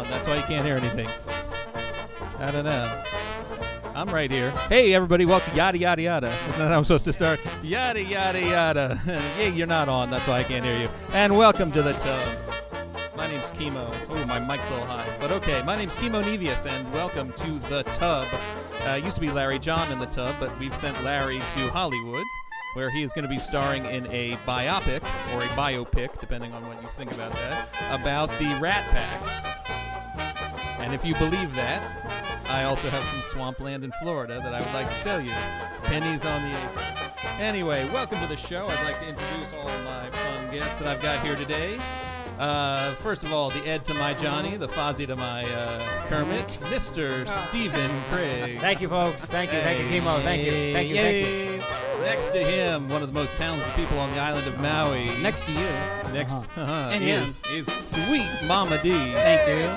That's why you can't hear anything. I don't know. I'm right here. Hey, everybody, welcome. Yada, yada, yada. Isn't that how I'm supposed to start? Yada, yada, yada. Yeah, you're not on. That's why I can't hear you. And welcome to the tub. My name's Chemo. Oh, my mic's all high. But okay, my name's Chemo Nevius, and welcome to the tub. Used to be Larry John in the tub, but we've sent Larry to Hollywood, where he is going to be starring in a biopic, or a biopic, depending on what you think about that, about the Rat Pack. And if you believe that, I also have some swampland in Florida that I would like to sell you. Pennies on the acre. Anyway, welcome to the show. I'd like to introduce all of my fun guests that I've got here today. First of all, the Ed to my Johnny, the Fozzie to my Kermit, Mr. Stephen Craig. Thank you, folks. Thank you, Chemo. Thank you. Next to him, one of the most talented people on the island of Maui. Next to you. And him is Sweet Mama D. Thank you.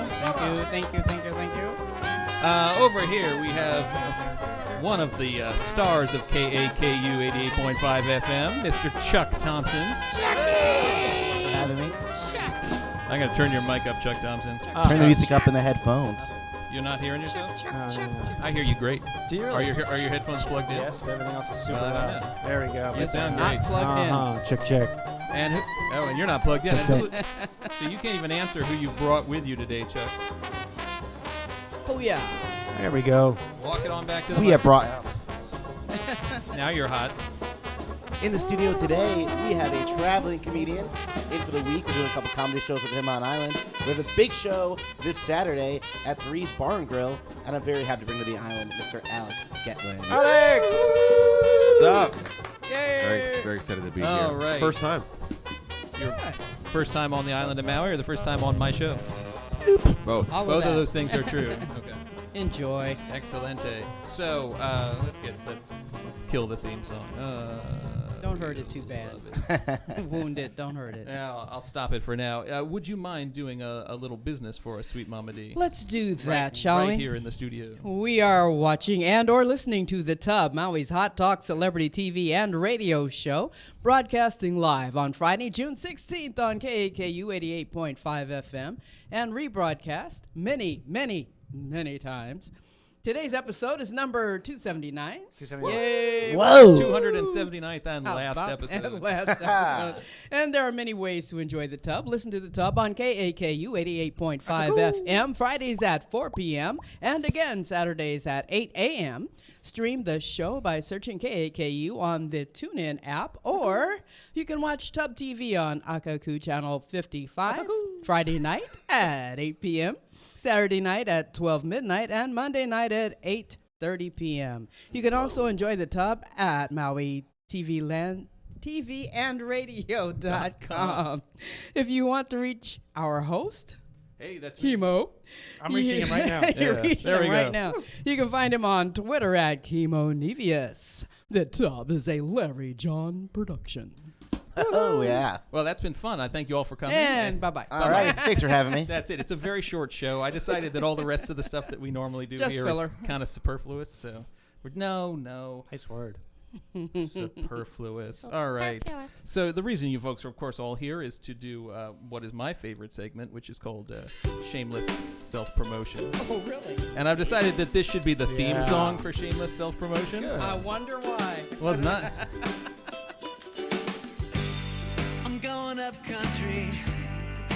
Over here, we have one of the stars of KAKU 88.5 FM, Mr. Chuck Thompson. Chucky! For having me. I'm going to turn your mic up, Chuck Thompson. Turn the music up in the headphones. You're not hearing yourself? Chuck. I hear you great. Do you Are really? your headphones plugged in? Yes, but everything else is super Well, loud. There we go. You sound great. Not plugged in. Check. And and you're not plugged in. So you can't even answer who you brought with you today, Chuck. Oh, yeah. There we go. Walk it on back to the We have brought Now you're hot. in the studio today. We have a traveling comedian in for the week. We're doing a couple comedy shows with him on Island. We have a big show this Saturday at Three's Bar and Grill, and I'm very happy to bring to the island Mr. Alex Getland. Alex! What's up? Yay! Very excited to be All here. right. First time. Your first time on the island of Maui, or the first time on my show? Both. Both of those things are true. Okay. Enjoy. Excelente. So let's kill the theme song. Don't hurt it too bad. Wound it. Don't hurt it. Yeah, I'll stop it for now. Would you mind doing a little business for us, Sweet Mama D? Let's do that, shall right we? here in the studio. We are watching and or listening to The Tub, Maui's hot talk celebrity TV and radio show, broadcasting live on Friday, June 16th on KAKU 88.5 FM, and rebroadcast many times. Today's episode is number 279. 279. Yay! Whoa! 279th and How last about- episode. and last episode. And there are many ways to enjoy The Tub. Listen to The Tub on KAKU 88.5 FM, Fridays at 4 p.m., and again Saturdays at 8 a.m. Stream the show by searching KAKU on the TuneIn app, or you can watch Tub TV on Akaku Channel 55, Friday night at 8 p.m., Saturday night at 12 midnight, and Monday night at 8:30 p.m. You can also enjoy The Tub at Maui TV Land. TVandradio.com. If you want to reach our host, Hey, that's me. Chemo. I'm reaching him right now. You're Yeah, reaching there him we right go. now. You can find him on Twitter at Chemo Nevius. The Tub is a Larry John production. Oh, yeah. Well, that's been fun. I thank you all for coming. And bye-bye. All right. Thanks for having me. That's it. It's a very short show. I decided that all the rest of the stuff that we normally do Just here filler. is kind of superfluous. So, no, Nice word. superfluous. All right. So the reason you folks are, of course, all here is to do what is my favorite segment, which is called Shameless Self-Promotion. Oh, really? And I've decided that this should be the theme Yeah. song for Shameless Self-Promotion. I wonder why. Well, it's not. I'm going up country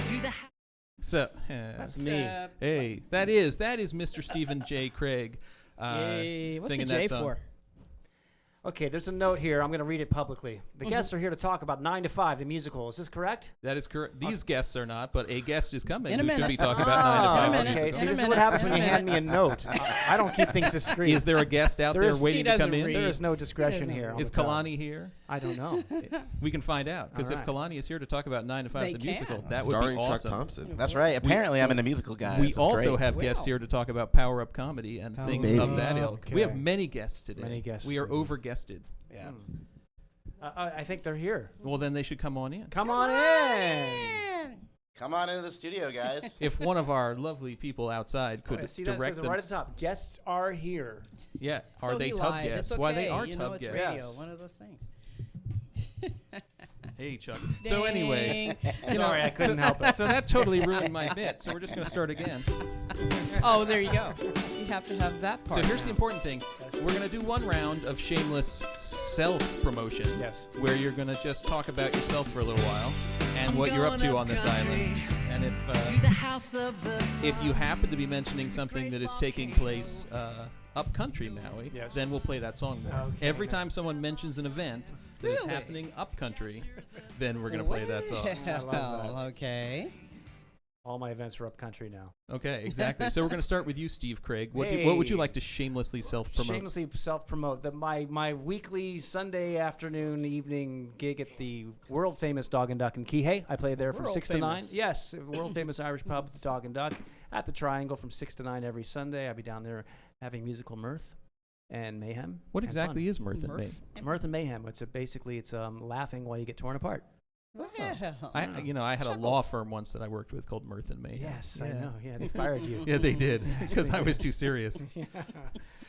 to the So, That's me. hey, that is Mr. Stephen J. Craig Yay. What's the singing J that song. for? Okay, there's a note here. I'm going to read it publicly. The guests are here to talk about 9 to 5, the musical. Is this correct? That is correct. These guests are not, but a guest is coming In a who should minute. be talking about 9 to 5 In a the minute. musical. Okay, see, In a this is what minute. happens when In you a hand me a note. I don't keep things discreet. Is there a guest out There there is- waiting to doesn't come in? read. There is no discretion doesn't here. on Is the tub. Kalani here? I don't know. We can find out, because All if right. Kalani is here to talk about 9 to 5 They the can. musical, that would Starring be Chuck awesome. Thompson. That's right. Apparently, I'm in a musical, guys. We That's also great. have guests Wow. here to talk about Power Up Comedy and Power things Up. of that ilk. We have Okay. many guests today. Many guests We are indeed. over-guested. Yeah. I think they're here. Well, then they should come on in. Come on in. Come on into the studio, guys. If one of our lovely people outside could See, that direct says it them. right at the top. Guests are here. Yeah, are So they he tub lied. guests? It's Why they okay. are You know, tub it's guests. radio. Yes. One of those things. Hey, Chuck. So anyway, Dang. Sorry, I couldn't help it. so that totally ruined my bit. So we're just going to start again. Oh, there you go. You have to have that part. So here's the important thing. We're going to do one round of shameless self-promotion. Yes. Where you're going to just talk about yourself for a little while and I'm what you're up going to up on this country island. And to the house of the if you happen to be mentioning something that is taking place up country Maui, Yes. then we'll play that song more. Okay. Every time someone mentions an event that is Really? happening up country, then we're going to play that song. I love that. Well, okay. All my events are up country now. Okay, exactly. So we're going to start with you, Steve Craig. What would you Hey. like to shamelessly self-promote? Shamelessly self-promote my weekly Sunday afternoon evening gig at the world famous Dog and Duck in Kihei. I play there from World 6 to 9. famous. Yes, world famous Irish pub, the Dog and Duck, at the Triangle from 6 to 9 every Sunday. I'll be down there having musical mirth and mayhem. What and exactly fun. is Mirth and May? Mirth and mayhem? It's basically laughing while you get torn apart. Well, I had a law Chuckles. firm once that I worked with called Mirth and May. Yes, I know. Yeah, they fired you. Yeah, they did because they I was did. too serious.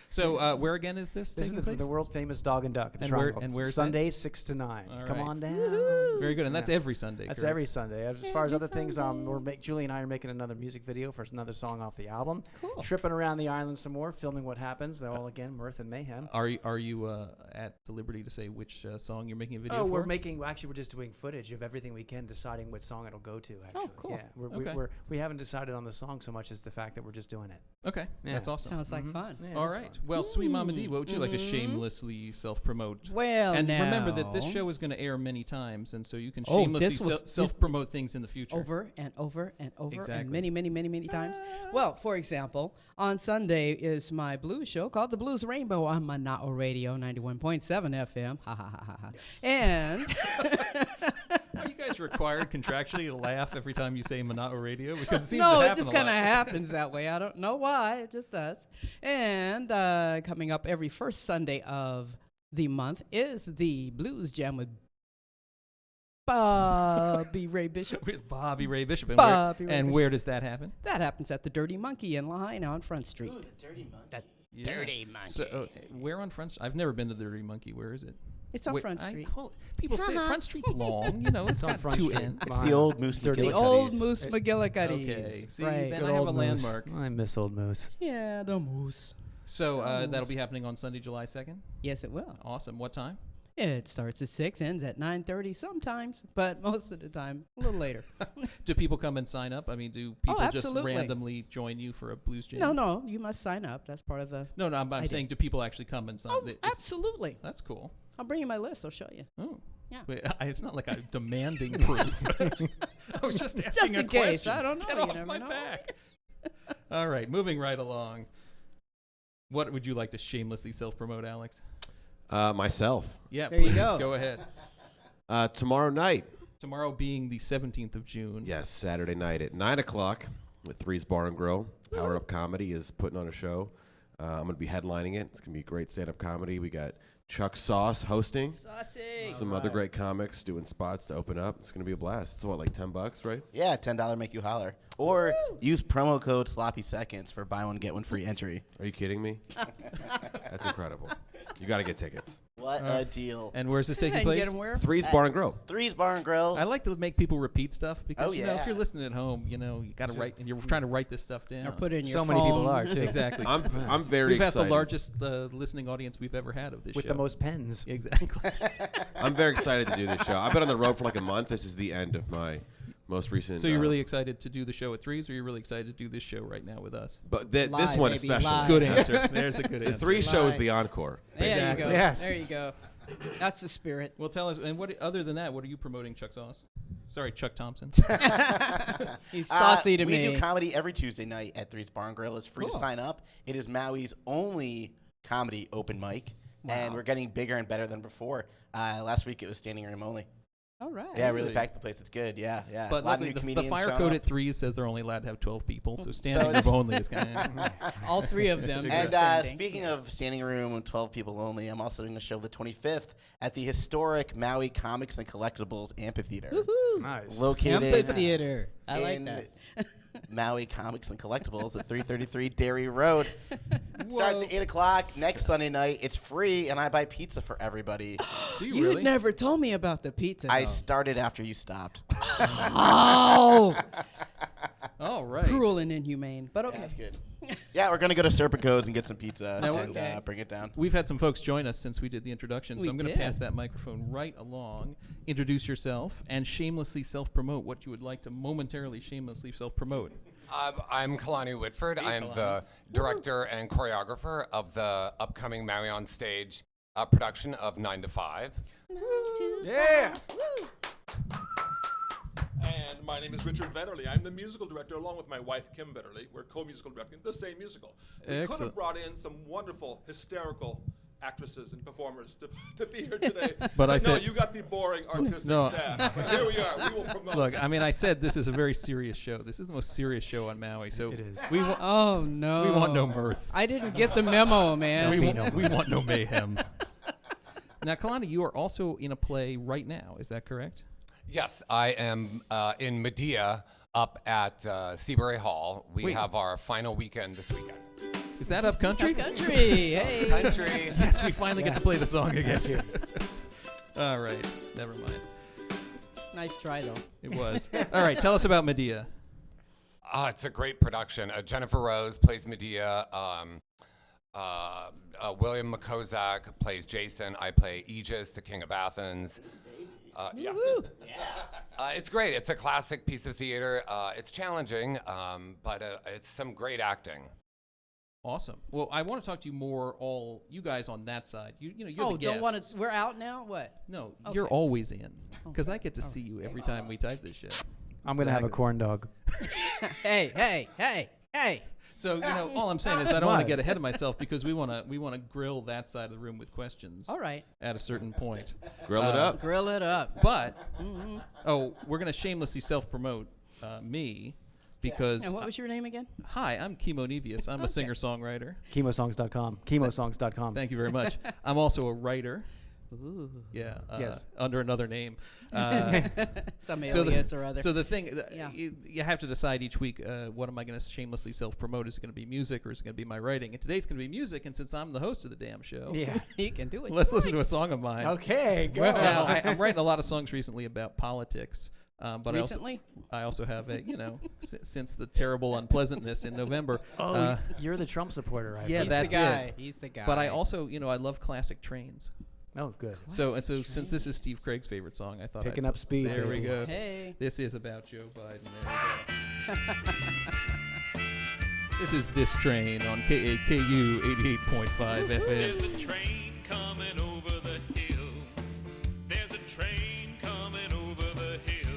So where again is this This is taking the, place? the world famous Dog and Duck. At the And where- Triangle. and where's that? Sunday 6 to 9. All Come right. on down. Very good, and that's Yeah. every Sunday. That's correct? every Sunday. As far as Every other things, Sunday. Julie and I are making another music video for another song off the album. Cool. Tripping around the island some more, filming what happens. They're all again mirth and mayhem. Are you at the liberty to say which song you're making a video Oh, for? we're just doing footage of everything we can, deciding what song it'll go to. Actually, cool. Yeah, Okay. we haven't decided on the song so much as the fact that we're just doing it. Okay, Yeah. that's awesome. Sounds like Mhm. fun. Yeah, All it's right. fun. Well, sweet Mama D, what would you like to Mhm. shamelessly self-promote? Well, And now, remember that this show is going to air many times, and so you can Oh, shamelessly this was- self-promote things in the future. over and over and over Exactly. and many, many, many, many times. Well, for example, on Sunday is my blues show called The Blues Rainbow on Mana'o Radio 91.7 FM. Ha ha ha ha ha. And Are you guys required contractually to laugh every time you say Mana'o Radio? Because it seems no, to it happen just a kind of lot. happens that way. I don't know why. It just does. And coming up every first Sunday of the month is the Blues Jam with Bobby Ray Bishop. With Bobby Ray Bishop. And, Bobby where, Ray and Bishop. where does that happen? That happens at the Dirty Monkey in Lahaina on Front Street. Dirty monkey. That Yeah. Dirty Monkey. So, where on Front Street? I've never been to the Dirty Monkey. Where is it? It's on Wait, Front Street. People say Front Street's long. You know, it's on got Front two Street. ends. It's the old Moose Dirty. The McGillicuddy's. old Moose It's- McGillicuddy's. Okay. See, right. then Good I have old a Moose. landmark. I miss old Moose. Yeah, the Moose. So that'll Moose. be happening on Sunday, July 2nd. Yes, it will. Awesome. What time? It starts at 6, ends at 9:30 sometimes, but most of the time a little later. Do people come and sign up? I mean, do people just absolutely. randomly join you for a blues jam? No, you must sign up. That's part of the. No, I'm I saying, do people actually come and sign? Oh, It's- absolutely. That's cool. I'll bring you my list. I'll show you. Oh. Yeah. Wait, it's not like I'm demanding proof. I was just asking Just a in case. question. I don't know. Get You off never my know. back. All right, moving right along. What would you like to shamelessly self-promote, Alex? Myself. Yeah, There you please go. go ahead. Tomorrow night. Tomorrow being the 17th of June. Yes, Saturday night at 9 o'clock at Three's Bar and Grill. Power Up Comedy is putting on a show. I'm going to be headlining it. It's going to be great stand-up comedy. We got Chuck Sauce hosting. Saucy. Some other great comics doing spots to open up. It's going to be a blast. It's what, like $10, right? Yeah, $10 make you holler. Or use promo code Sloppy Seconds for buy one get one free entry. Are you kidding me? That's incredible. You got to get tickets. What a deal! And where's this taking And place? get 'em where? Three's Bar and Grill. Three's Bar and Grill. I like to make people repeat stuff because Oh, you know, if yeah. you're listening at home, you know, you got to write, and you're trying to write this stuff down. Or put it in your So phone. many people are too. Exactly. I'm very We've had excited. the largest listening audience we've ever had of this With show. the most pens. Exactly. I'm very excited to do this show. I've been on the road for like a month. This is the end of my most recent. So you're really excited to do the show at Threes, or you're really excited to do this show right now with us? But this Live, one baby, especially. live. Good answer. There's a good The answer. Three show is Live. the encore. There Exactly. you go. Yes. There you go. That's the spirit. Well, tell us. And what other than that, what are you promoting, Chuck Sauce? Sorry, Chuck Thompson. He's saucy to we me. do comedy every Tuesday night at Three's Bar and Grill. It's free to Cool. sign up. It is Maui's only comedy open mic, and we're getting bigger and better than before. Last week it was standing room only. All right. Yeah, really Really? packed the place. It's good. Yeah, yeah. But a lot of luckily, new the comedians fire showing code up. at Threes says they're only allowed to have 12 people, so standing it's- room only is kind of. All three of them. And standing. speaking of standing room and 12 people only, I'm also doing a show the 25th at the historic Maui Comics and Collectibles Amphitheater. Nice. Located Amphitheater. I like in that. Maui Comics and Collectibles at 333 Dairy Road. Starts at 8 o'clock next Sunday night. It's free, and I buy pizza for everybody. Do you You really? never told me about the pizza. I though. started after you stopped. Oh, All right. cruel and inhumane. But okay. That's good. Yeah, we're going to go to Serpico's and get some pizza Now, and okay. bring it down. We've had some folks join us since we did the introduction, so We I'm going to did. pass that microphone right along. Introduce yourself and shamelessly self-promote what you would like to momentarily shamelessly self-promote. I'm Kalani Whitford. I am the director and choreographer of the upcoming Maui on Stage production of 9 to 5. Yeah. And my name is Richard Vetterly. I'm the musical director along with my wife, Kim Vetterly. We're co-musical directing the same musical. We could Excellent. have brought in some wonderful, hysterical actresses and performers to be here today. But I no, said- you got the boring artistic No. staff. But here we are. We will promote. Look, I mean, I said this is a very serious show. This is the most serious show on Maui, so It is. we want Oh no. we want no mirth. I didn't get the memo, man. We want no mayhem. Now, Kalani, you are also in a play right now. Is that correct? Yes, I am in Medea up at Seabury Hall. We Wait. have our final weekend this weekend. Is that up country? Country. Hey. Country. Yes, we finally get to play the song again. All right, never mind. Nice try though. It was. All right, tell us about Medea. It's a great production. Jennifer Rose plays Medea. William McCozak plays Jason. I play Aegis, the King of Athens. Yeah. It's great. It's a classic piece of theater. It's challenging, but it's some great acting. Awesome. Well, I want to talk to you more, all you guys on that side. You're the Oh, don't want guests. to. We're out now. What? No, Okay. you're always in because I get to see you every time we type this shit. I'm gonna have a Exactly. corn dog. Hey. So all I'm saying is I don't want to Why? get ahead of myself because we want to grill that side of the room with questions. All right. At a certain point. Grill it up. Grill it up. But we're gonna shamelessly self-promote me because And what was your name again? hi, I'm Chemo Nevius. I'm a singer-songwriter. Chemosongs.com. Chemosongs.com. Thank you very much. I'm also a writer. Ooh. Yeah. Yes. Under another name. Some So alias or other. So the thing, Yeah. you have to decide each week, what am I going to shamelessly self-promote? Is it going to be music or is it going to be my writing? And today's going to be music, and since I'm the host of the damn show, Yeah. you can do it. let's listen to a song of mine. Okay. Go. Now, I'm writing a lot of songs recently about politics, but Recently? I also have a, since the terrible unpleasantness in November. Oh, you're the Trump supporter, right? Yeah, He's that's the guy. it. He's the guy. But I also, I love classic trains. Oh, good. So since this is Steve Craig's favorite song, I thought Picking I'd- up speed, There we baby. go. Hey. This is about Joe Biden. There we go. This is This Train on KAKU 88.5 FM. There's a train coming over the hill. There's a train coming over the hill.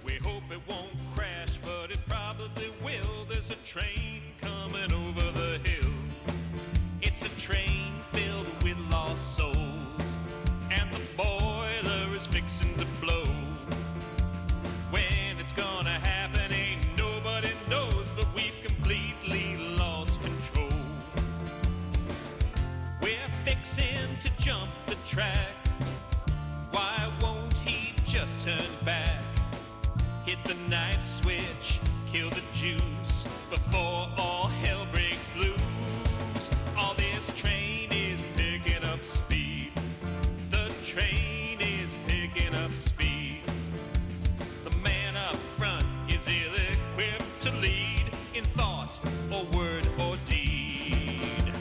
We hope it won't crash, but it probably will. There's a train coming over the hill. It's a train filled with lost souls, and the boiler is fixing to blow. When it's gonna happen, ain't nobody knows, but we've completely lost control. We're fixing to jump the track. Why won't he just turn back? Hit the knife switch, kill the juice before all hell breaks loose. All this train is picking up speed. The train is picking up speed. The man up front is ill-equipped to lead in thought or word or deed.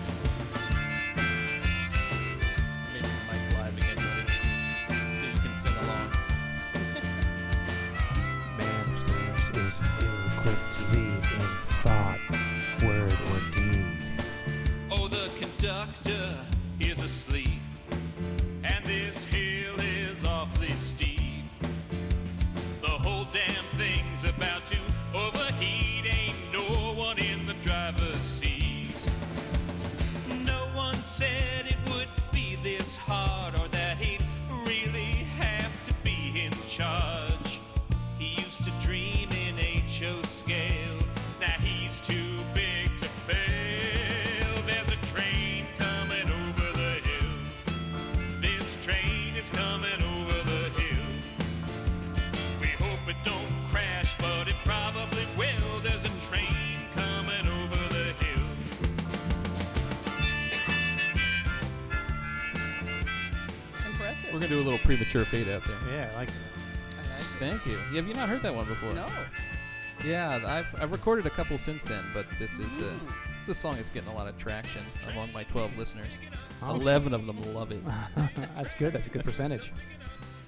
Maybe the mic live again, buddy, so you can sing along. Man upstairs is ill-equipped to lead in thought do a little premature fade out there. Yeah, I like that. I like it. Thank you. Have you not heard that one before? No. Yeah, I've recorded a couple since then, but this is a song that's getting a lot of traction among my 12 listeners. 11 of them love it. That's good. That's a good percentage.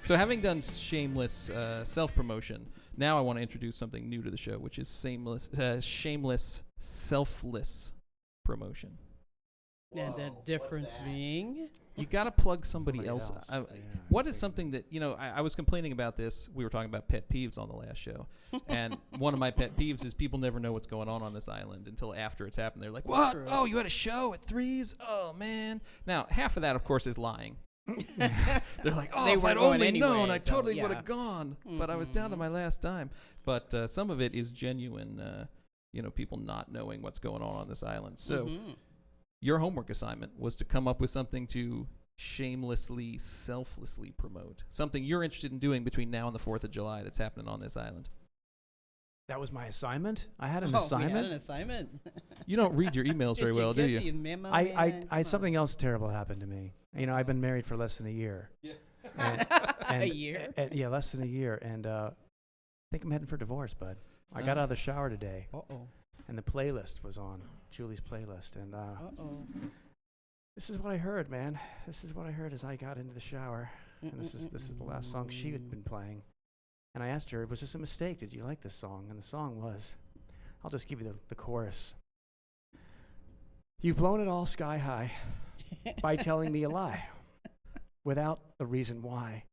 So having done shameless self-promotion, now I want to introduce something new to the show, which is shameless selfless promotion. And the difference being? You got to plug somebody Somebody else. else, yeah. What is something that, I was complaining about this. We were talking about pet peeves on the last show. And one of my pet peeves is people never know what's going on this island until after it's happened. They're like, what? True. Oh, you had a show at Threes? Oh, man. Now, half of that, of course, is lying. They're like, oh, They if were I'd going only anyway, known, I so, totally yeah. would have gone. But I was down to my last dime. But some of it is genuine, people not knowing what's going on this island. So your homework assignment was to come up with something to shamelessly, selflessly promote. Something you're interested in doing between now and the 4th of July that's happening on this island. That was my assignment? I had an Oh, assignment? we had an assignment. You don't read your emails very Did well, do get you? the memo, I man? Come on. something else terrible happened to me. I've been married for less than a year. Yeah. A year? Yeah, less than a year. And I think I'm heading for divorce, bud. I got out of the shower today, Uh-oh. and the playlist was on, Julie's playlist. And Uh-oh. this is what I heard, man. This is what I heard as I got into the shower. And this is the last song she had been playing. And I asked her, was this a mistake? Did you like this song? And the song was, I'll just give you the chorus. You've blown it all sky high by telling me a lie without a reason why.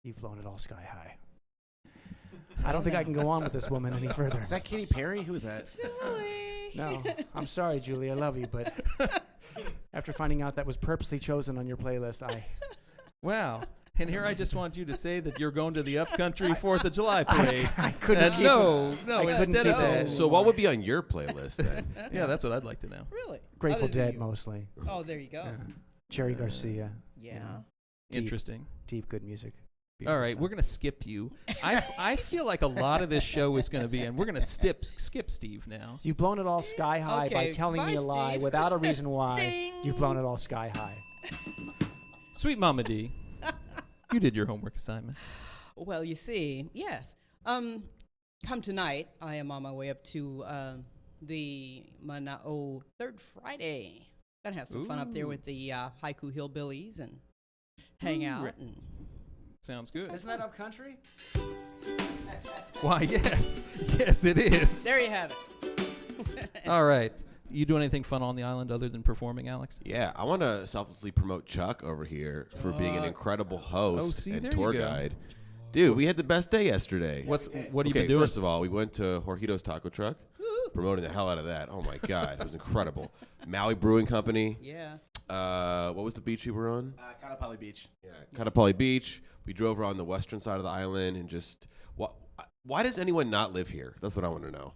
You've blown it all sky high. I don't think I can go on with this woman any further. Is that Katy Perry? Who is that? No, I'm sorry, Julie. I love you, but after finding out that was purposely chosen on your playlist, Wow. And here I just want you to say that you're going to the Upcountry 4th of July parade. I couldn't And keep no, I couldn't instead of keep it. that. So what would be on your playlist then? Yeah, that's what I'd like to know. Really? Grateful Other than Dead you. mostly. Oh, there you go. Yeah. Jerry Garcia. Yeah. Deep. Interesting. Deep, good music. All Beautiful right, stuff. we're going to skip you. I feel like a lot of this show is going to be, and we're going to skip Steve now. You've blown it all sky high by Okay, telling me bye, a lie Steve. without a reason why. Ding. You've blown it all sky high. Sweet Mama D, you did your homework assignment. Well, you see, yes. Come tonight, I am on my way up to the Mana'o Third Friday. Gonna have some fun up there Ooh. with the Haiku Hillbillies and hang out. And Sounds good. Isn't that upcountry? Why, yes. Yes, it is. there you have it. All right. You do anything fun on the island other than performing, Alex? Yeah, I want to selflessly promote Chuck over here for being an incredible host see, and there tour you go. guide. Dude, we had the best day yesterday. What have you Okay, been doing? first of all, we went to Jorgito's Taco Truck, promoting the hell out of that. Oh my God, it was incredible. Maui Brewing Company. Yeah. What was the beach we were on? Kanapali Beach. Yeah, Katapali Beach. We drove around the western side of the island and just why does anyone not live here? That's what I want to know.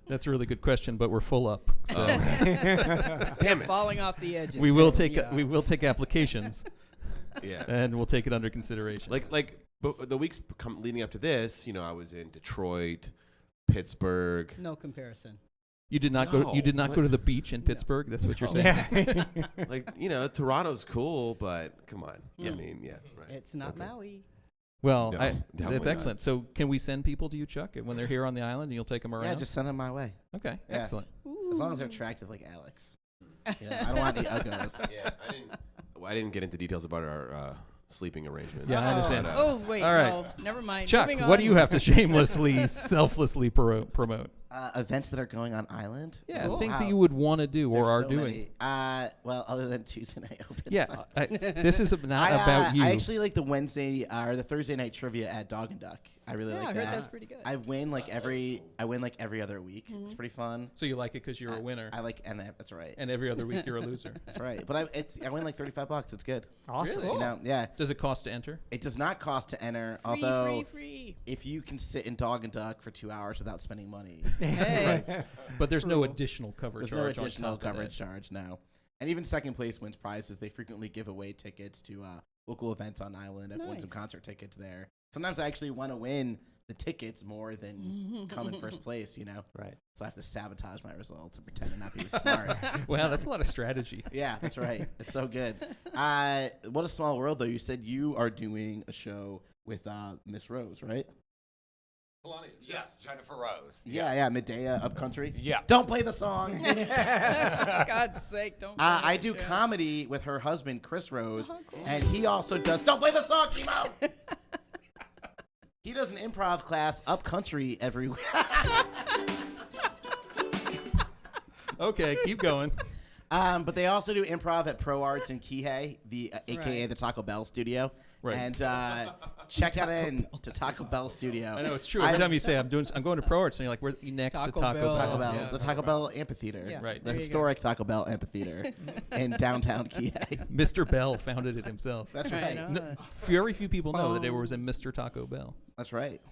That's a really good question, but we're full up. So Damn it. Falling off the edges. we will So, take applications, Yeah. and we'll take it under consideration. But the weeks leading up to this, I was in Detroit, Pittsburgh. No comparison. You did not go. No, You did not what? go to the beach in Pittsburgh. That's what you're saying. Yeah. Toronto's cool, but come on. I mean, yeah, right. It's not Okay. Maui. Well, No, that's definitely not. excellent. So, can we send people to you, Chuck, when they're here on the island, and you'll take them around? Yeah, just send them my way. Okay, Yeah. excellent. As long as they're attractive like Alex. Yeah, I don't want any uggos. Yeah, I didn't get into details about our sleeping arrangements. Yeah, I understand. But, Oh, wait. All right. No, never mind. Chuck, Moving what on. do you have to shamelessly, selflessly promote? Events that are going on island. Yeah, Cool. things that Wow. you would want to do or There's are so doing. many. Well, other than Tuesday night open. Yeah, this is not about you. I actually like the Wednesday or the Thursday night trivia at Dog and Duck. I really Yeah, like I that. heard that's pretty good. I win like every other week. It's pretty fun. So you like it because you're a winner, That's right. and every other week you're a loser. That's right. But I win like $35. It's good. Awesome. Really? You know, yeah. Does it cost to enter? It does not cost to enter, Free, although free. if you can sit in Dog and Duck for 2 hours without spending money, Hey. But there's no True. additional cover there's charge no additional on top of coverage charge now. And even second place wins prizes. They frequently give away tickets to local events on island. I've won some Nice. concert tickets there. Sometimes I actually want to win the tickets more than come in first place, you know? Right. So I have to sabotage my results and pretend to not be as smart. Wow, that's a lot of strategy. Yeah, that's right. It's so good. What a small world, though. You said you are doing a show with Miss Rose, right? Kalani. Yes, Jennifer Rose. Yeah, Medea Upcountry. Yeah. Don't play the song. God's sake, don't. I do comedy with her husband, Chris Rose, and he also does. Don't play the song, Chemo. He does an improv class Upcountry every week. Okay, keep going. But they also do improv at Pro Arts in Kihei, aka Right. the Taco Bell studio. Right. And check out in to Taco Bell studio. I know it's true. Every time you say I'm going to Pro Arts, and you're like, "Where's next to Taco Taco Bell. Bell?" Taco Bell, Yeah. the Taco Bell Amphitheater, Yeah, Right. The there you go. historic Taco Bell Amphitheater in downtown Kihei. Mr. Bell founded it himself. That's I right. know. No, very few people know that there was a Mr. Taco Bell. That's right.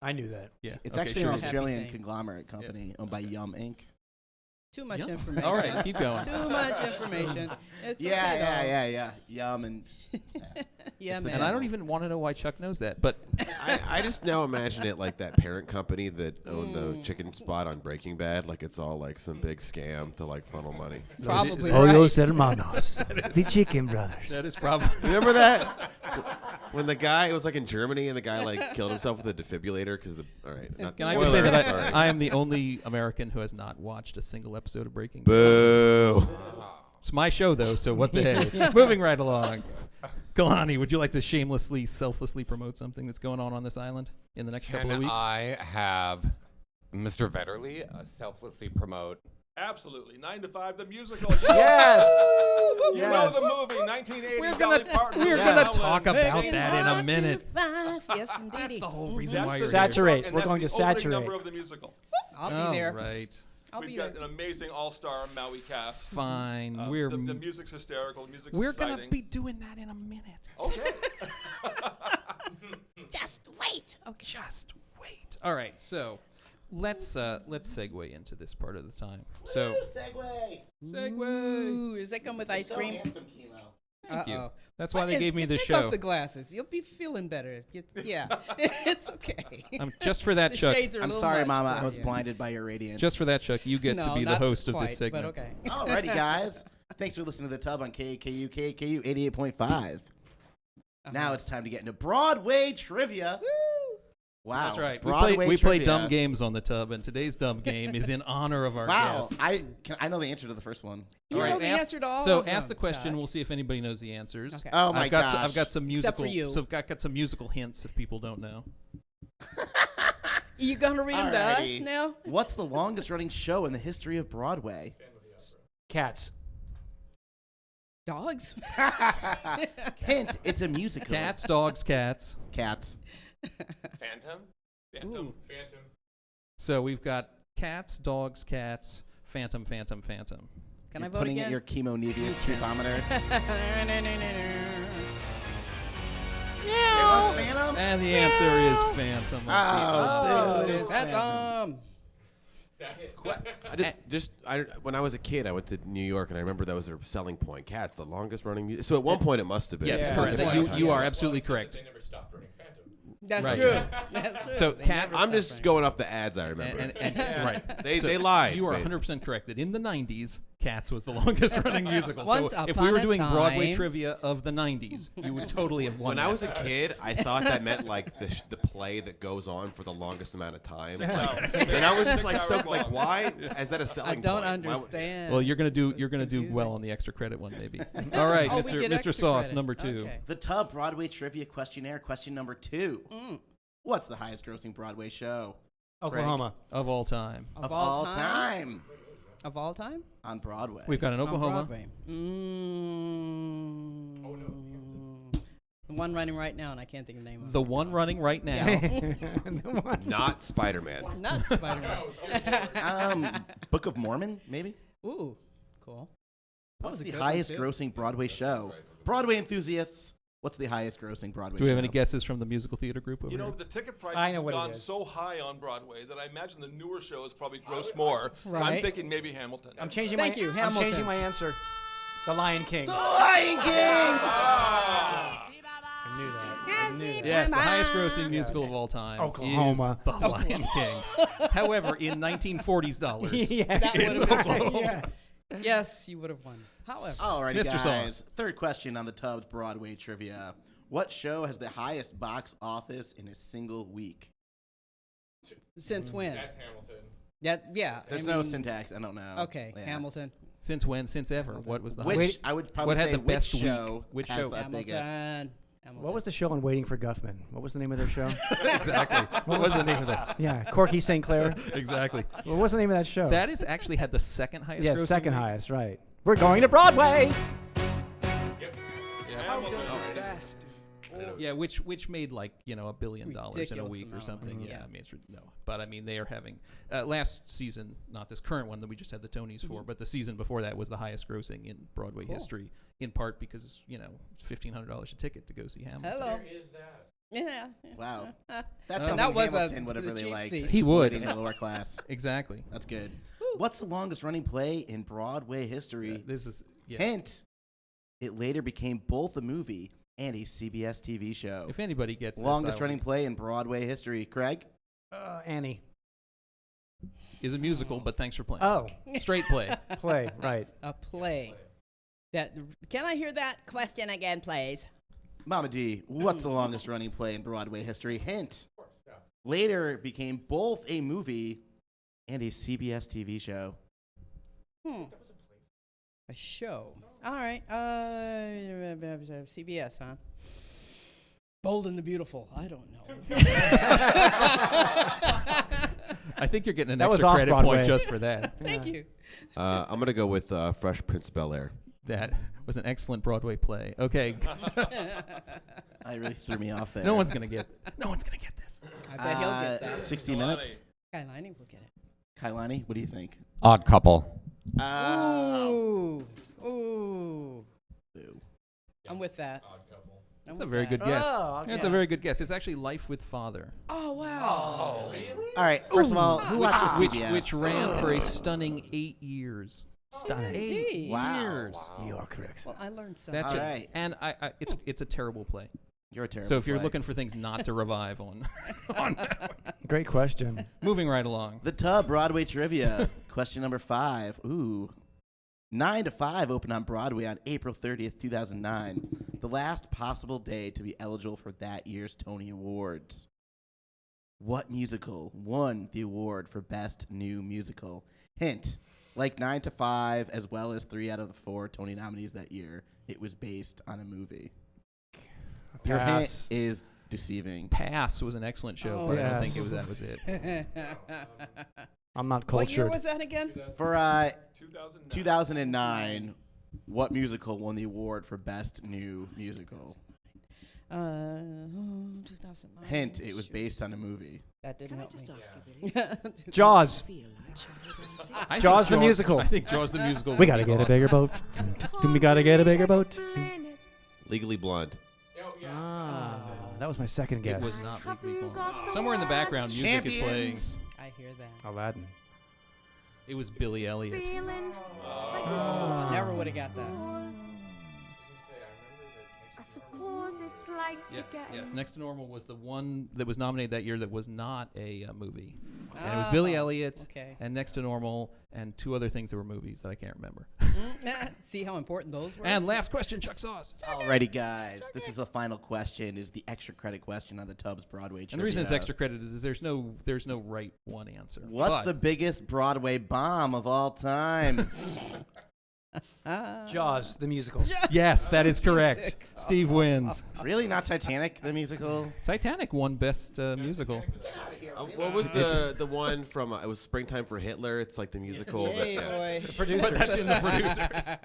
I knew that. Yeah, It's okay, actually sure. an Happy Australian thing. conglomerate company owned by Yum Inc. Too much Yum. information. All right, keep going. Too much information. It's Yeah, okay, yeah. Yum and Yeah, It's the man. And I don't even want to know why Chuck knows that, but I just now imagine it like that parent company that owned the chicken spot on Breaking Bad. Like it's all like some big scam to like funnel money. Probably Pollos right. Hermanos, the Chicken Brothers. that is probably. Remember that? When the guy, it was like in Germany, and the guy like killed himself with a defibrillator because the. All right. Not Can I just say spoiler, that sorry. I am the only American who has not watched a single episode of Breaking Bad? Boo. It's my show, though, so what the hey. Moving right along. Kalani, would you like to shamelessly, selflessly promote something that's going on this island in the next couple of Can weeks? I have Mr. Vetterly selflessly promote? Absolutely. 9 to 5, the musical. Yes. You Yes. know the movie, 1980. We're Dolly gonna Parton, we're Woody gonna Allen. talk about that in a minute. Yes, indeed. That's the whole Mhm. reason That's why the you're Saturate. musical, and We're that's going the to opening saturate. number of the musical. I'll here. be there. Right. I'll We've be got there. an amazing all-star Maui cast. Fine. The music's hysterical. The music's we're exciting. gonna be doing that in a minute. Okay. Just wait. Okay. Just wait. All right. So let's segue into this part of the time. So Segue. segue. Ooh, does that come with ice So cream? handsome, Chemo. Thank you. Uh-oh. That's why they gave me the Take show. off the glasses. You'll be feeling better. Yeah, it's okay. Just for that, the Chuck. shades are a I'm little sorry, much Mama. for I was you. blinded by your radiance. Just for that, Chuck, you get to No, be the not host of quite, this segment. But okay. Alrighty, guys. Thanks for listening to The Tub on KAKU 88.5. Now it's time to get into Broadway trivia. Wow. That's right. Broadway We play trivia. dumb games on the tub, and today's dumb game is in honor of our Wow. guests. I know the answer to the first one. You All know right, the answer to all So of them, ask the question. Chuck. We'll see if anybody knows the answers. Okay. Oh my gosh. I've got some Except musical. for you. So I've got some musical hints if people don't know. You gonna read them to us Alrighty. now? What's the longest running show in the history of Broadway? Cats. Dogs. Hint, it's a musical. Cats, dogs, cats. Cats. Phantom? Phantom. So we've got cats, dogs, cats, phantom, phantom, phantom. Can You're I vote putting again? at your chemonebius truthometer. It was Phantom? And the answer is phantom. Oh, it is Phantom. When I was a kid, I went to New York, and I remember that was their selling point. Cats, the longest running music. So at one point, it must have been. Yes, Yeah. correct. Yeah. You are absolutely correct. That's Right. true. That's true. So They cat- never I'm stop just running. going off the ads I remember. Right. They lied. You are but- 100% correct. That in the 90s, Cats was the longest running musical. Once so if upon we were a doing Broadway time. trivia of the 90s, you would totally have won. When that. I was a kid, I thought that meant like the play that goes on for the longest amount of time. And I was just like, so like, why is that a I selling don't point? Why would- understand. Well, you're gonna do It's well confusing. on the extra credit one, maybe. All right, Oh, we get Mr. extra Sauce, credit. number 2. Okay. The Tub Broadway Trivia Questionnaire, question number 2. What's the highest grossing Broadway show Oklahoma. Of all time, of all time Of all time? on Broadway? we've got an On Oklahoma. Broadway. The one running right now, and I can't think of the name of The it. one running right now. Not Spider-Man. Not Spider-Man. Book of Mormon, maybe? Ooh, cool. That What's was a the good one, highest too. grossing Broadway show? Broadway enthusiasts, what's the highest grossing Broadway Do we show? have any guesses from the musical theater group over You know, here? the ticket I prices know have what it gone is. so high on Broadway that I imagine the newer shows probably gross more. So I'm Right. thinking maybe Hamilton. I'm changing Thank you, I'm Hamilton. changing my answer. The Lion King. The Lion King! I knew that. Yes, the highest-grossing musical of all time Oklahoma. is The Lion King. However, in 1940s dollars, Yes. it's That would've been Oklahoma. Yes, you would have won. However, Alrighty, Mr. guys. Sauce. Third question on the Tubbs Broadway trivia. What show has the highest box office in a single week? since when? That's Hamilton. Yeah. There's I no mean, syntax. I don't know. Okay, Yeah. Hamilton. Since when? Since ever? What was the Which highest? I would probably what had say the which best week? show Which has show? the biggest. Hamilton. What was the show on Waiting for Guffman? What was the name of their show? Exactly. What was the name of that? Yeah, Corky St. Clair. Exactly. What was the name of that show? That is actually had the second highest. Yeah, grossing second week. highest, right. We're going to Broadway. Yeah, which made like $1 billion in a Ridiculous week or amount of something. money. Yeah, Yeah. I mean no, but I mean they are having last season, not this current one that we just had the Tonys for, but the season before that was the highest grossing in Broadway history. In part because it's $1,500 a ticket to go see Hamilton. Hello. Yeah. Wow. That's And something that was Hamilton a- would have the really cheap liked. seat. He would. exploiting the lower class. Exactly. That's good. What's the longest running play in Broadway history? This is Hint. It later became both a movie and a CBS TV show. If anybody gets this, Longest I running will- play in Broadway history. Craig? Annie. is a musical, but thanks for playing. Oh, Straight play. play, right. A play. Can I hear that question again, please? Mama D, what's the longest running play in Broadway history? Hint. Later it became both a movie and a CBS TV show. A show. All right. CBS, huh? Bold and the Beautiful. I don't know. I think you're getting an That was extra off credit Broadway. point just for that. Thank you. I'm gonna go with Fresh Prince of Bel-Air. That was an excellent Broadway play. Okay, I really threw me off there. no one's gonna get this. I bet he'll get that. 60 minutes. Kailani will get it. Kailani, what do you think? Odd Couple. Ooh. Ooh. Boo. I'm with that. That's a very good guess. Oh, That's a very good guess. It's actually Life with Father, Oh, wow. All right, first of all, who watches CBS? which ran for a stunning 8 years. Stunning. 8 Indeed. Wow. years. You are correct. Well, I learned something. That's All it. right. And it's a terrible play. You're a terrible So if you're play. looking for things not to revive on that one. Great question. Moving right along. The Tub Broadway Trivia. Question number 5. Ooh. 9 to 5 opened on Broadway on April 30th, 2009. The last possible day to be eligible for that year's Tony Awards. What musical won the award for Best New Musical? Hint. Like 9 to 5, as well as 3 out of the 4 Tony nominees that year, it was based on a movie. Your hint Pass. is deceiving. Pass was an excellent show, Oh, but I don't yes. think that was it. I'm not What year cultured. was that again? For 2009. 2009, what musical won the award for Best New Musical? 2009. Hint, it was based on a movie. That didn't help me. Jaws. I Jaws think the musical. I think Jaws the musical. We would gotta be get a awesome. bigger boat. We gotta get a bigger boat. Legally Blonde. Ah, that was my second It guess. was not Legally Blonde. Somewhere in the background, music is playing. Champions. I hear that. Aladdin. It was Billy Elliot. Never would have got that. I suppose it's like Yeah, forgetting. yes. Next to Normal was the one that was nominated that year that was not a movie. And it was Billy Elliot Okay. and Next to Normal and 2 other things that were movies that I can't remember. See how important those were? And last question, Chuck Sauce. Alrighty, guys. This is the final question. Is the extra credit question on the Tubbs Broadway Trivia. And the reason it's extra credit is there's no right one answer. What's But the biggest Broadway bomb of all time? Jaws, the musical. Yes, that is correct. Steve wins. Really? Not Titanic, the musical? Titanic won Best Musical. What was the one from? It was Springtime for Hitler. It's like the musical. Yay, but, boy. But that's in the producers.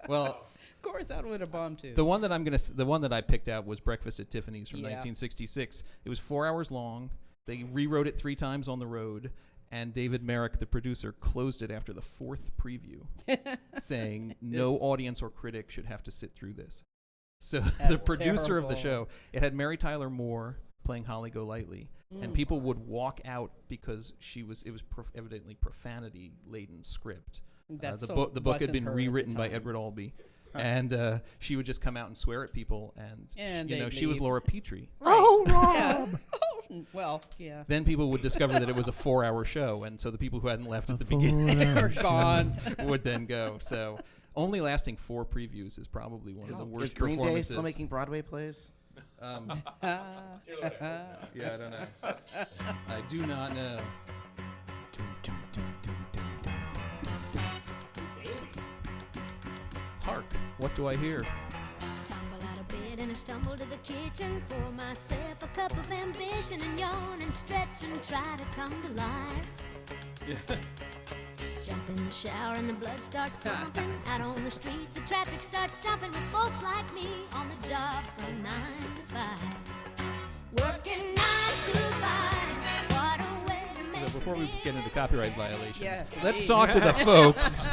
Well, Of course, that would have bombed too. the one that I picked out was Breakfast at Tiffany's from Yeah. 1966. It was 4 hours long. They rewrote it 3 times on the road, and David Merrick, the producer, closed it after the 4th preview, saying no It's- audience or critic should have to sit through this. So the That's producer of the terrible. show, it had Mary Tyler Moore playing Holly Golightly, and people would walk out because it was evidently profanity laden script. That's The so book had wasn't been her at the rewritten by time. Edward Albee. and she would just come out and swear at people, And you know, they'd she was leave. Laura Petrie. Oh, Yeah. Well, yeah. Then people would discover that it was a 4-hour show, and so the people who hadn't left at the beginning They're gone. would then go. So only lasting 4 previews is probably one of the Is worst Green Day performances. still making Broadway plays? Yeah, I don't know. I do not know. Hark! What do I hear? Tumble out of bed and I stumble to the kitchen. Pour myself a cup of ambition and yawn and stretch and try to come to life. Jump in the shower and the blood starts pumping. Out on the streets, the traffic starts jumping with folks like me on the job from 9 to 5. Working 9 to 5. What a way to make So before we get into copyright violations, Yes, let's indeed. talk to the folks.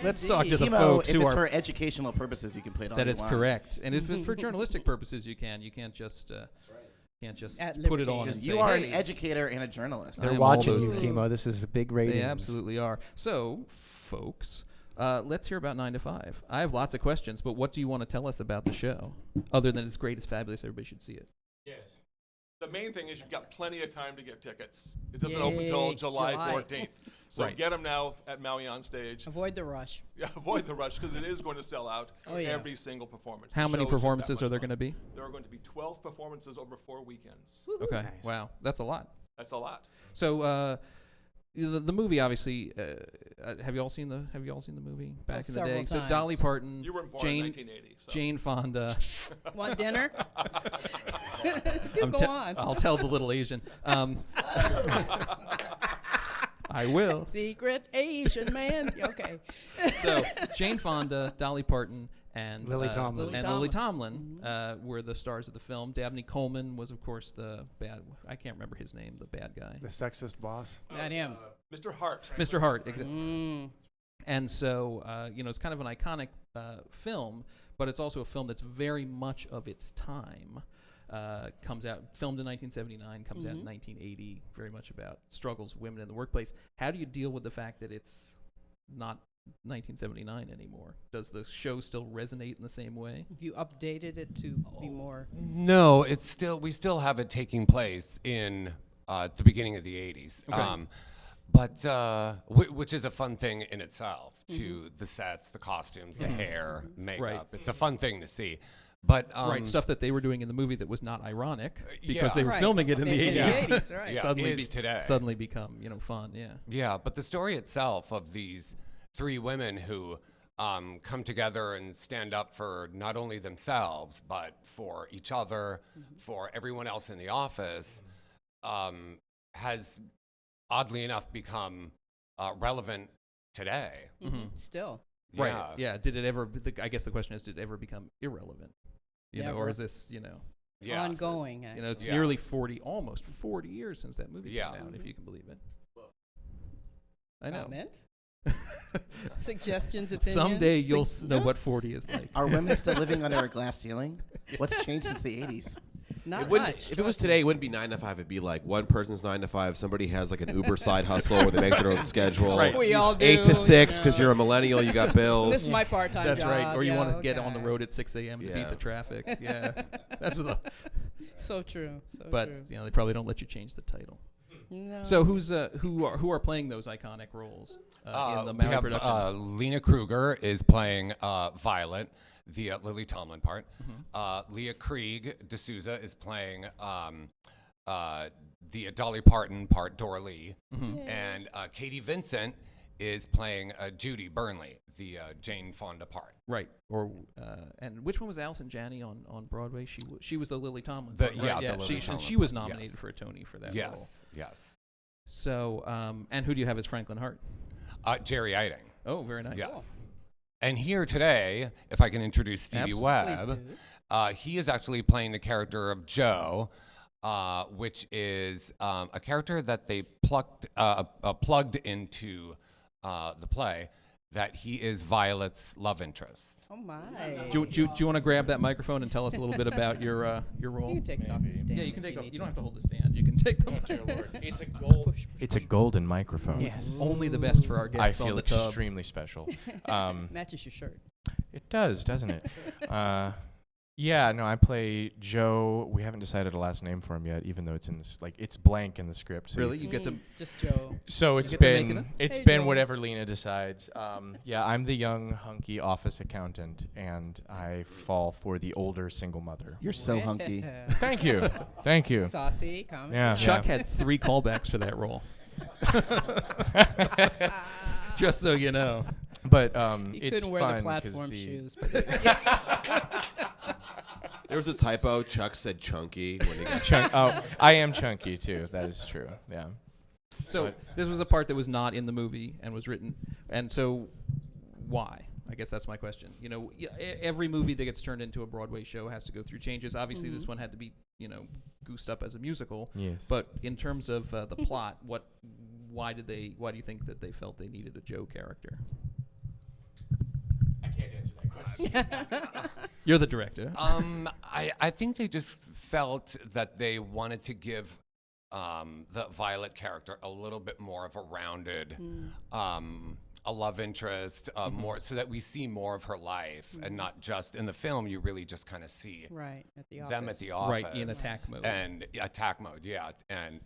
Let's talk to the Chemo, folks if who it's are. for educational purposes, you can play it all That you is want. correct, and if it's for journalistic purposes, you can. You can't just At put it liberty. on and Because say, you are hey, an educator and a journalist. I They're am all watching those you, things. Chemo. This is the big ratings. They absolutely are. So, folks, let's hear about 9 to 5. I have lots of questions, but what do you want to tell us about the show, other than it's great, it's fabulous, everybody should see it? Yes. The main thing is you've got plenty of time to get tickets. It doesn't open until Yay, July July. 14th. So Right. get them now at Maui on stage. Avoid the rush. Yeah, avoid the rush because it is going to sell out Oh, yeah. every single performance. How The many show is just that performances much are there fun. going to be? There are going to be 12 performances over 4 weekends. Okay, Nice. wow, that's a lot. That's a lot. So, the movie, obviously, have you all seen the movie back in the day? several So Dolly times. Parton, You weren't born in Jane, 1980. So. Jane Fonda. Want dinner? Do I'm go te- on. I'll tell the little Asian. I will. Secret Asian man. Okay. So Jane Fonda, Dolly Parton, and Lily Tomlin. Lily and Lily Tomlin. Tomlin were the stars of the film. Dabney Coleman was, of course, the bad. I can't remember his name. The bad guy, The sexist boss. Not him. Mr. Hart. Mr. Hart. Exactly. Mm. And so, it's kind of an iconic film, but it's also a film that's very much of its time. Comes out, filmed in 1979, comes out in 1980, very much about struggles of women in the workplace. How do you deal with the fact that it's not 1979 anymore? Does the show still resonate in the same way? If you updated it to be more. No, we still have it taking place in the beginning of the 80s. Okay. Which is a fun thing in itself, to the sets, the costumes, the hair, makeup. Right. It's a fun thing to see. But Right, stuff that they were doing in the movie that was not ironic because yeah. they were Right. filming it in the 80s. In the 80s, right. Yeah, suddenly is today. Suddenly become, fun, yeah. Yeah, but the story itself of these 3 women who come together and stand up for not only themselves, but for each other, for everyone else in the office, has oddly enough become relevant today. Still. Right, yeah. Did it ever, I guess the question is, did it ever become irrelevant? Or Never. is this, Yes. Ongoing, actually. it's Yeah. nearly almost 40 years since that movie Yeah. came out, if you can believe it. I know. Comment? Suggestions, opinions? Someday you'll know what 40 is like. Are women still living under a glass ceiling? What's changed since the 80s? Not It wouldn't, much. if it was today, it wouldn't be 9 to 5. It'd be like one person's 9 to 5. Somebody has like an Uber side hustle where they make their own schedule. Right. We all do. 8 to 6 because you know. you're a millennial. You got bills. This is my part-time That's job. right. Or you yeah, want to get on the okay. road at 6 a.m. to beat Yeah. the traffic. Yeah. That's what So true. So but true. they probably don't let you change the title. No. So who are playing those iconic roles in the We Maui have production? Lena Kruger is playing Violet, the Lily Tomlin part. Leah Krieg D'Souza is playing the Dolly Parton part, Dora Lee. And Katie Vincent is playing Judy Burnley, the Jane Fonda part. Right. And which one was Allison Janney on Broadway? She was the Lily Tomlin. The- part, right? yeah, the Lily And Tomlin she was part, nominated yes. for a Tony for that role. Yes. So, and who do you have as Franklin Hart? Jerry Eiting. Oh, very nice. Yes. And here today, if I can introduce Stevie Absolutely. Please Webb, do. he is actually playing the character of Joe, which is a character that they plugged into the play, that he is Violet's love interest. Oh, my. Do you want to grab that microphone and tell us a little bit about your role? You can take it off the stand. Yeah, you can if take it off. need You to. don't have to hold the stand. You can take the It's a gold. Push. It's a golden microphone. Yes. Only the best for our I guests on feel the tub. extremely special. Matches your shirt. It does, doesn't it? Yeah, no, I play Joe. We haven't decided a last name for him yet, even though it's in this, like, it's blank in the script. So Really? You get to Just Joe. So You it's get to make been it Hey, been Joe. whatever Lena decides. Yeah, I'm the young hunky office accountant, and I fall for the older single mother. You're so hunky. Thank you, thank you. Saucy, comic. Yeah, Chuck yeah. had 3 callbacks for that role. Just so you know. But He it's couldn't wear fun the 'cause platform the- shoes. But There was a typo. Chuck said chunky when he got Oh, I am chunky too. That is true. Yeah. So But- this was a part that was not in the movie and was written. And so why? I guess that's my question. You know, every movie that gets turned into a Broadway show has to go through changes. Obviously, this one had to be, you know, goosed up as a musical. Yes. But in terms of the plot, why do you think that they felt they needed a Joe character? I can't answer that question. You're the director. I think they just felt that they wanted to give the Violet character a little bit more of a rounded, a love interest, more so that we see more of her life and not just in the film. You really just kind of see right at the office. them at the office, Right, in attack mode. and attack mode, yeah, and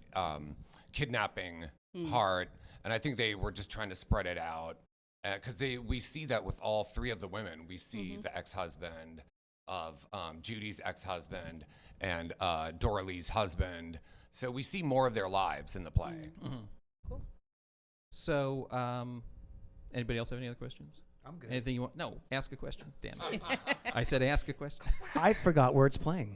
kidnapping Hart, and I think they were just trying to spread it out because we see that with all 3 of the women. We see the ex-husband of Judy's ex-husband and Dorothy's husband, so we see more of their lives in the play. Cool. So, anybody else have any other questions? I'm good. Anything you want? No, ask a question. Damn it. I said ask a question. I forgot where it's playing.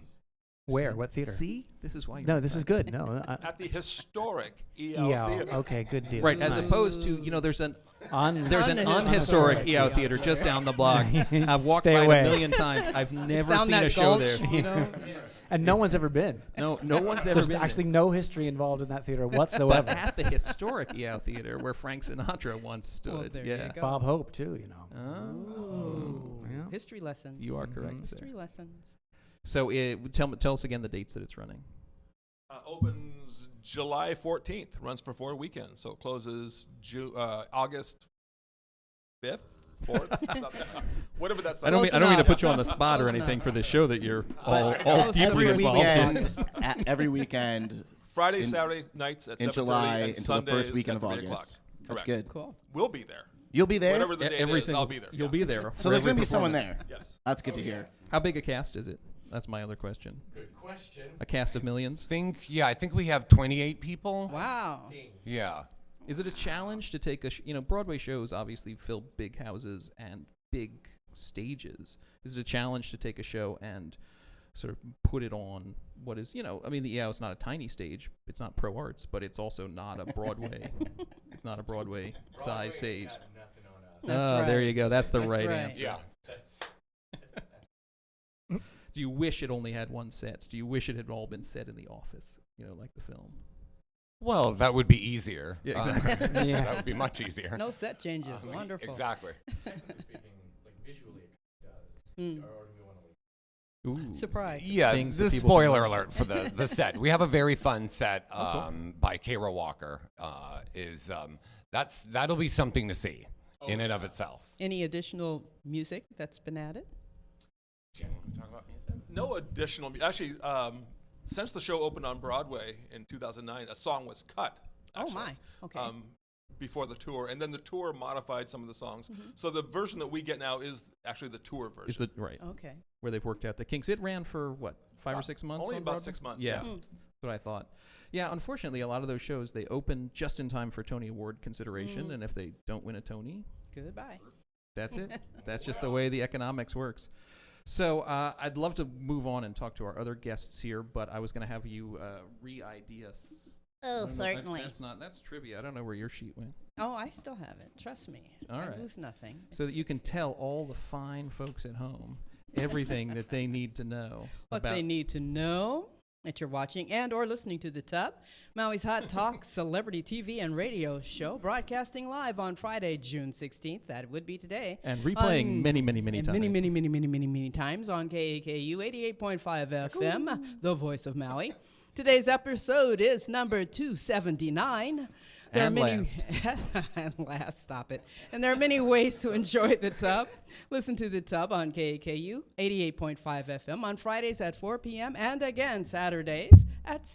Where? What theater? See? This is why you're No, this is inside. good. No. At the historic EL Yeah. Theater. Okay. Good deal. Right, as Nice. opposed to, you know, there's an Unhistoric unhistoric EO EO theater just down the block. I've walked Stay by it away. a million times. I've It's never down seen that a show gulch, there. you know? And no one's ever been. No one's ever There's been actually there. no history involved in that theater But whatsoever. at the historic EO theater where Frank Sinatra once stood. Well, there yeah. you go. Bob Hope too. You know. Oh. Yeah. History lessons. You are correct. History Sir. lessons. So tell us again the dates that it's running. Opens July 14th, runs for 4 weekends, so it closes August 5th, 4th, whatever that's. I don't mean to enough. put you on the spot or Close anything enough. for this show that you're all Close deeply enough. involved in. Weekend, every weekend Friday, in- Saturday nights at in 7:30 July and until the Sundays first weekend at of 3 o'clock. August. That's Correct. good. Cool. We'll be there. You'll be there. Whatever the date Every is, single I'll be there. You'll yeah. be there. So for there's every gonna be someone performance. there. Yes. That's good to hear. How big a cast is it? That's my other question. Good question. A cast of millions? I think we have 28 people. Wow. Yeah. Is it a challenge to take Broadway shows obviously fill big houses and big stages. Is it a challenge to take a show and sort of put it on what is, it's not a tiny stage. It's not Pro Arts, but it's also not a Broadway. It's not a Broadway size stage. That's There right. you go. That's the That's right right. answer. Yeah. Do you wish it only had one set? Do you wish it had all been set in the office, like the film? Well, that would be easier. Yeah, exactly. Yeah. That would be much easier. No set changes. Wonderful. Exactly. Mm. Ooh. Surprise. Yeah, Things that this people spoiler don't know. alert for the set. We have a very fun set cool. by Kara Walker. That'll be something to see in and of itself. Any additional music that's been added? No additional. Actually, since the show opened on Broadway in 2009, a song was cut. Oh, actually, my. Okay. Before the tour, and then the tour modified some of the songs. So the version that we get now is actually the tour version. Is the right Okay. where they've worked out the kinks? It ran for what, 5 or 6 months? Only on about Broadway? 6 months. Yeah, Yeah. that's what I thought. Yeah, unfortunately, a lot of those shows they open just in time for Tony Award consideration, and if they don't win a Tony, Goodbye. that's it. That's just the way the economics works. So I'd love to move on and talk to our other guests here, but I was going to have you re-ID us. Oh, certainly. That's trivia. I don't know where your sheet went. Oh, I still have it. Trust me. All I right. lose nothing. So that you can tell all the fine folks at home everything that they need to know What about they need to know that you're watching and or listening to The Tub, Maui's Hot Talk celebrity TV and radio show, broadcasting live on Friday, June 16th. That would be today. and replaying on- many and times. many times on KAKU 88.5 FM, the voice of Maui. Today's episode is number 279. There And are many last. and last, stop it. And there are many ways to enjoy the Tub. Listen to the Tub on KAKU 88.5 FM on Fridays at 4 p.m. and again Saturdays at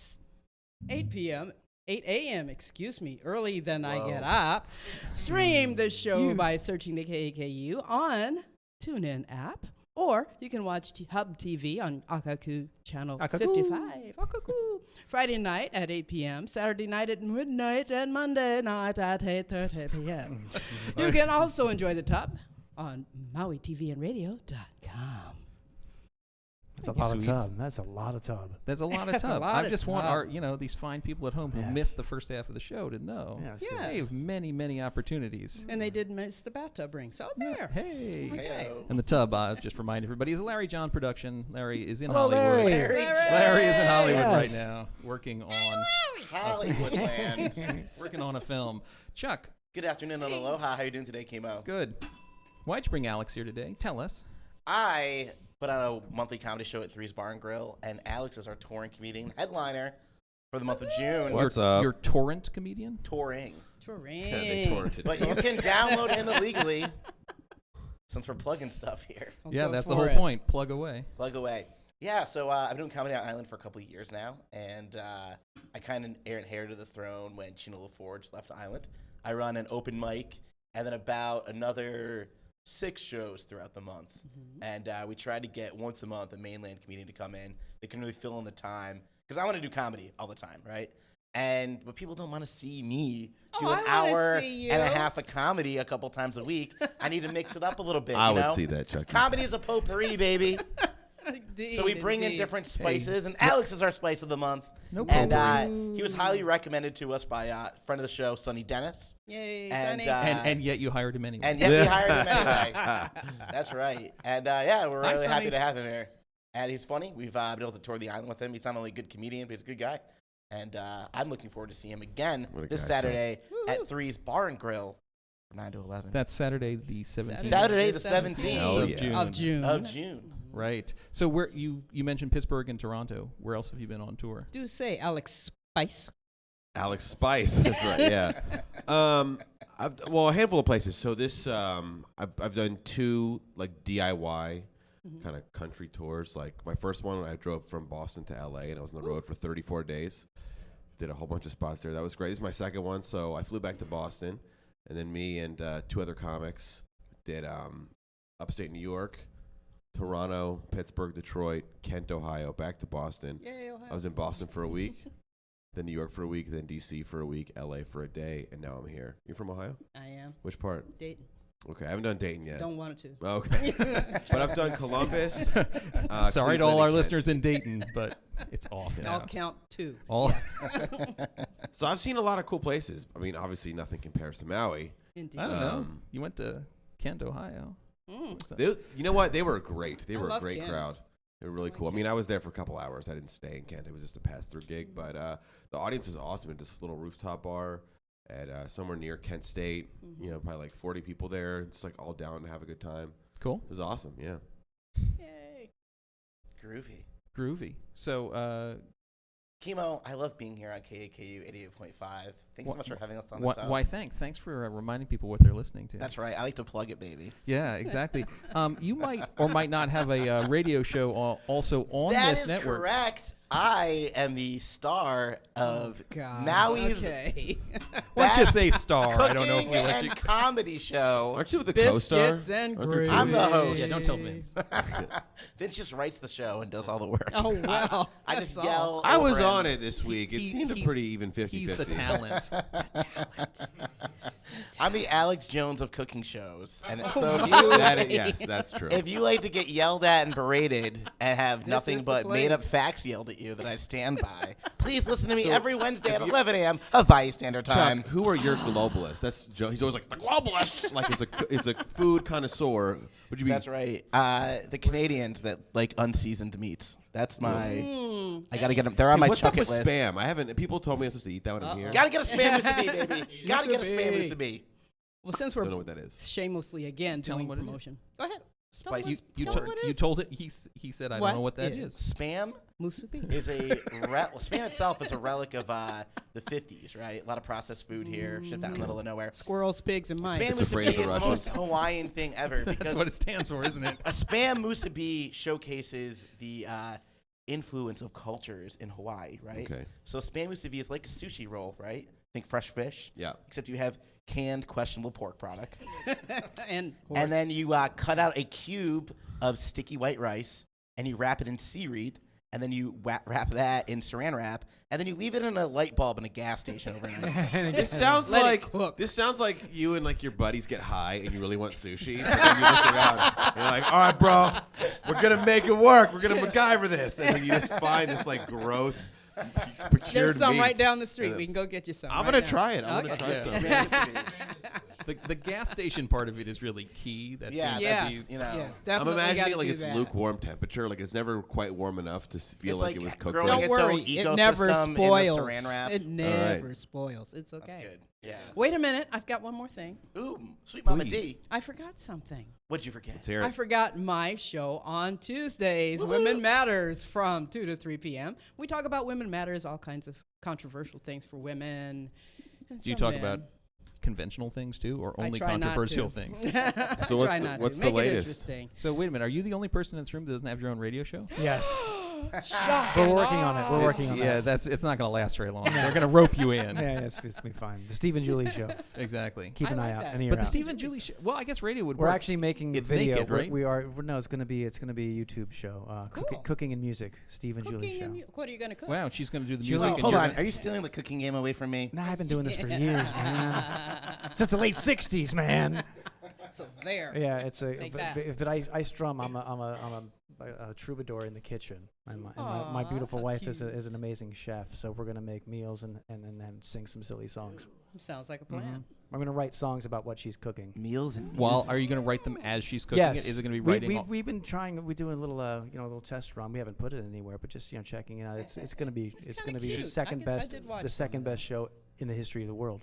8 p.m. 8 a.m. Excuse me, early than I get up. Stream the show by searching the KAKU on TuneIn app. Or you can watch Hub TV on Akaku Channel 55. Akaku. Friday night at 8 p.m., Saturday night at midnight, and Monday night at 8:30 p.m. You can also enjoy the Tub on MauiTVandRadio.com. That's a Thank you, lot of sweets. tub. That's a lot of tub. There's a lot of That's a tub. lot I of just want tub. our, these fine people at home who Yes. missed the first half of the show to know. Yes, Yeah. They have many, many opportunities. And they did miss the bathtub ring. So there. Hey. Okay. And the Tub, just remind everybody, is a Larry John production. Larry is in Hello, Hollywood. Larry. Larry is in Hollywood Yes. right now, working on Hollywoodland. working on a film. Chuck, Good afternoon and aloha. How you doing today, Chemo? good. Why'd you bring Alex here today? Tell us. I put on a monthly comedy show at Three's Bar and Grill, and Alex is our touring comedian headliner for the month of June. What's you're, up? You're torrent comedian? Touring. Yeah, they Terrain. torrented But it. you can download him illegally since we're plugging stuff here. Yeah, Go that's the for whole it. point. Plug away. Plug away. Yeah, so I've been doing Comedy on Island for a couple of years now, and I kind of inherited the throne when Chino LaForge left Island. I run an open mic and then about another 6 shows throughout the month. And we tried to get once a month a mainland comedian to come in. They can really fill in the time, because I want to do comedy all the time, right? But people don't want to see me do an I wanna hour see and a you. half of comedy a couple times a week. I need to mix it up a little bit. I you would know? see that, Chucky. Comedy is a potpourri, baby. Indeed, So we bring in indeed. different spices, and Alex is our spice of the month. No And potpourri. he was highly recommended to us by a friend of the show, Sonny Dennis. Yay, And, Sonny. And yet you hired him anyway. And yet we hired him anyway. That's right. And yeah, we're Hi, really happy Sonny. to have him here. And he's funny. We've been able to tour the island with him. He's not only a good comedian, but he's a good guy. And I'm looking forward to seeing him again What a this guy, Saturday at Three's Bar and Grill from 9 to 11. That's Saturday the 17th. Saturday the 17th 17th Hell of yeah. June. Of June. of June. Right. So where you mentioned Pittsburgh and Toronto. Where else have you been on tour? Do say Alex Spice. Alex Spice. That's right. Yeah. A handful of places. So this, I've done 2 like DIY kind of country tours. Like my first one, I drove from Boston to LA, and I was on the road for 34 days. Did a whole bunch of spots there. That was great. This is my second one. So I flew back to Boston, and then me and 2 other comics did upstate New York, Toronto, Pittsburgh, Detroit, Kent, Ohio, back to Boston. Yay, Ohio. I was in Boston for a week, then New York for a week, then DC for a week, LA for a day, and now I'm here. You're from Ohio? I am. Which part? Dayton. Okay, I haven't done Dayton yet. Don't want it to. Okay. But I've done Columbus. Sorry to all Cleveland, our and Kent. listeners in Dayton, but it's off I'll now. count 2. All So I've seen a lot of cool places. I mean, obviously nothing compares to Maui. Indeed. I don't know. Um, You went to Kent, Ohio. Mm. So- You know what? They were great. They I were a love great Kent. crowd. They were really like cool. I mean, I was there for a couple hours. I didn't stay in Kent. It was just a pass-through gig. But the audience was awesome at this little rooftop bar at somewhere near Kent State. You know, probably like 40 people there. Just like all down to have a good time. Cool. It was awesome. Yeah. Yay. Groovy. Groovy. So Chemo, I love being here on KAKU 88.5. Thanks so much for having us on the show. why thanks. Thanks for reminding people what they're listening to. That's right. I like to plug it, baby. Yeah, exactly. You might or might not have a radio show also on That this is network. correct. I am the star of God. Maui's Okay. Why don't you best say star? I don't know if we cooking let and you. comedy show. Aren't you the co-star? Biscuits and Aren't there gravy. two I'm the of you? host. Yeah, don't tell Vince. Vince just writes the show and does all the work. Oh, well. I just that's yell. all. I was over him. on it this week. It seemed a he's- pretty even 50-50. He's the talent. I'm the Alex Jones of cooking shows, and Oh, so if you, Yes, that's true. if you like to get yelled at and berated and have This nothing is the but made up place. facts yelled at you that I stand by, please listen to me every Wednesday at 11 a.m. Hawaii Standard Time. Chuck, who are your globalists? That's Joe. He's always like the globalists. Like is a food connoisseur. Would you be? That's right. The Canadians that like unseasoned meat. That's my. I gotta get them. They're on my What's up chucket with list. spam? I haven't. People told me I'm supposed to eat that when I'm here. Gotta get a spam musubi, baby. Gotta get a spam Musubi. musubi. Well, since Don't know we're what that is. shamelessly again Tell doing him what it is. promotion. Go ahead. spice. You You, Tell me what it you is. told it. He said, I What don't know what that is? is. Spam Musubi. is spam itself is a relic of the 50s, right? A lot of processed food here, shipped out in the middle of nowhere. Squirrels, pigs, and mice. Spam It's afraid of musubi the is the Russians. most Hawaiian thing ever That's because what it stands for, isn't it? a spam musubi showcases the influence of cultures in Hawaii, right? Okay. So spam musubi is like a sushi roll, right? Think fresh fish. Yeah. Except you have canned questionable pork product. and And then you cut out a cube of sticky white rice and you wrap it in seaweed. And then you wrap that in saran wrap, and then you leave it in a light bulb in a gas station overnight. This sounds Let it like cook. this sounds like you and like your buddies get high and you really want sushi. And then you look around and you're like, all right, bro, we're gonna make it work. We're gonna MacGyver this, and then you just find this like gross procured there's some meat. right down the street. And We can go get you some. I'm right gonna now. try it. I'm gonna Okay. try Yeah. some. The gas station part of it is really key. That Yeah, seems to Yes. be- That's, you know. Yes, I'm definitely imagining gotta it like do it's that. lukewarm temperature. Like it's never quite warm enough to feel It's like like it was cooked. growing right. Don't its own worry, it never ecosystem in the spoils. saran wrap. It never spoils. It's okay. That's good. Yeah. Wait a minute, I've got one more thing. Ooh, sweet Mama Please. D. I forgot something. What'd you forget? Let's hear I it. forgot my show on Tuesdays, Women Matters, from 2 to 3 p.m. We talk about Women Matters, all kinds of controversial things for women. And Do you some talk men. about conventional things too, or I only try not controversial to. things? I So what's try the- not what's to. the Make it latest? interesting. So wait a minute, are you the only person in this room that doesn't have your own radio show? Yes. Shocking. We're working on it. We're working on Yeah, that. it's not going to last very long. They're going to rope you in. Yeah, it's gonna be fine. The Steve and Julie show. Exactly. Keep an I eye like out. that. An ear But the out. Steve and Julie show. Well, I guess radio would We're work. actually making It's video. naked, right? No, it's gonna be a YouTube show. Cool. Cooking and music. Steve and Julie Cooking show. and what are you going to cook? Wow, she's going to do the Julie- music. Oh, and hold you're on. gonna- Are you stealing the cooking game away from me? No, I've been doing this for years, man. Since the late '60s, man. So there. Yeah, it's a. Take But, that. but I strum. I'm a troubadour in the kitchen, and my Aw, beautiful how wife is cute. an amazing chef. So we're gonna make meals and sing some silly songs. Sounds like a plan. I'm gonna write songs about what she's cooking. Meals and Well, music. are you going to write them as she's cooking Yes. it? Is it going to be writing? We've been trying. We're doing a little little test run. We haven't put it anywhere, but just checking it out. It's gonna be It's it's kinda gonna be the cute. second I best did watch the some second of that. best show in the history of the world.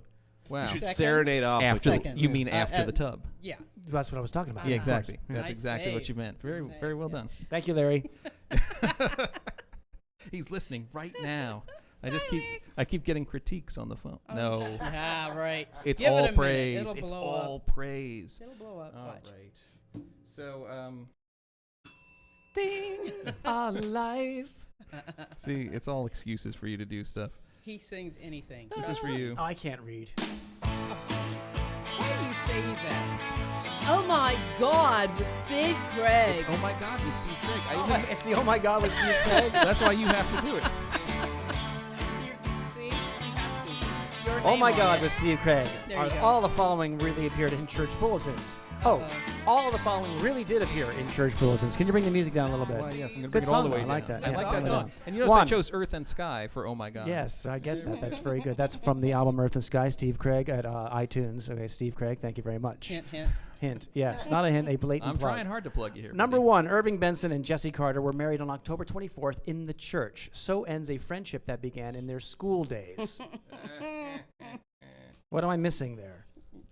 Wow. You should Second? serenade off. After with Second. you mean Uh, after uh, the tub? Yeah. That's what I was talking about. Yeah, Ah. exactly. Nice That's exactly what save. you meant. Very, Nice very save, well yeah. done. Thank you, Larry. He's listening right now. I keep getting critiques on the phone. No, Ah, right. it's Give it a all minute. praise. It'll It's blow all up. praise. It'll blow up. All Watch. right. So, Ding, our life. see, it's all excuses for you to do stuff. He sings anything. This is for you. Oh, I can't read. Why do you say that? Oh my God, with Steve Craig. Oh my God, with Steve Craig. It's the oh my God with Steve Craig. That's why you have to do it. See, you have to. It's your Oh name my on God it. with Steve Craig. There you go. All the following really appeared in church bulletins. Oh, all the following really did appear in church bulletins. Can you bring the music down a little bit? Well, yes, I'm going to Good bring it all the song, way though. down. I like that. I Yeah, like good that song. song. And you notice I One. chose Earth and Sky for Oh My God. Yes, I get that. That's very good. That's from the album Earth and Sky, Steve Craig at iTunes. Okay, Steve Craig, thank you very much. Hint, hint. Hint. Yes, not a hint, a blatant I'm plug. trying hard to plug you here. Number buddy. one, Irving Benson and Jesse Carter were married on October 24th in the church. So ends a friendship that began in their school days. What am I missing there?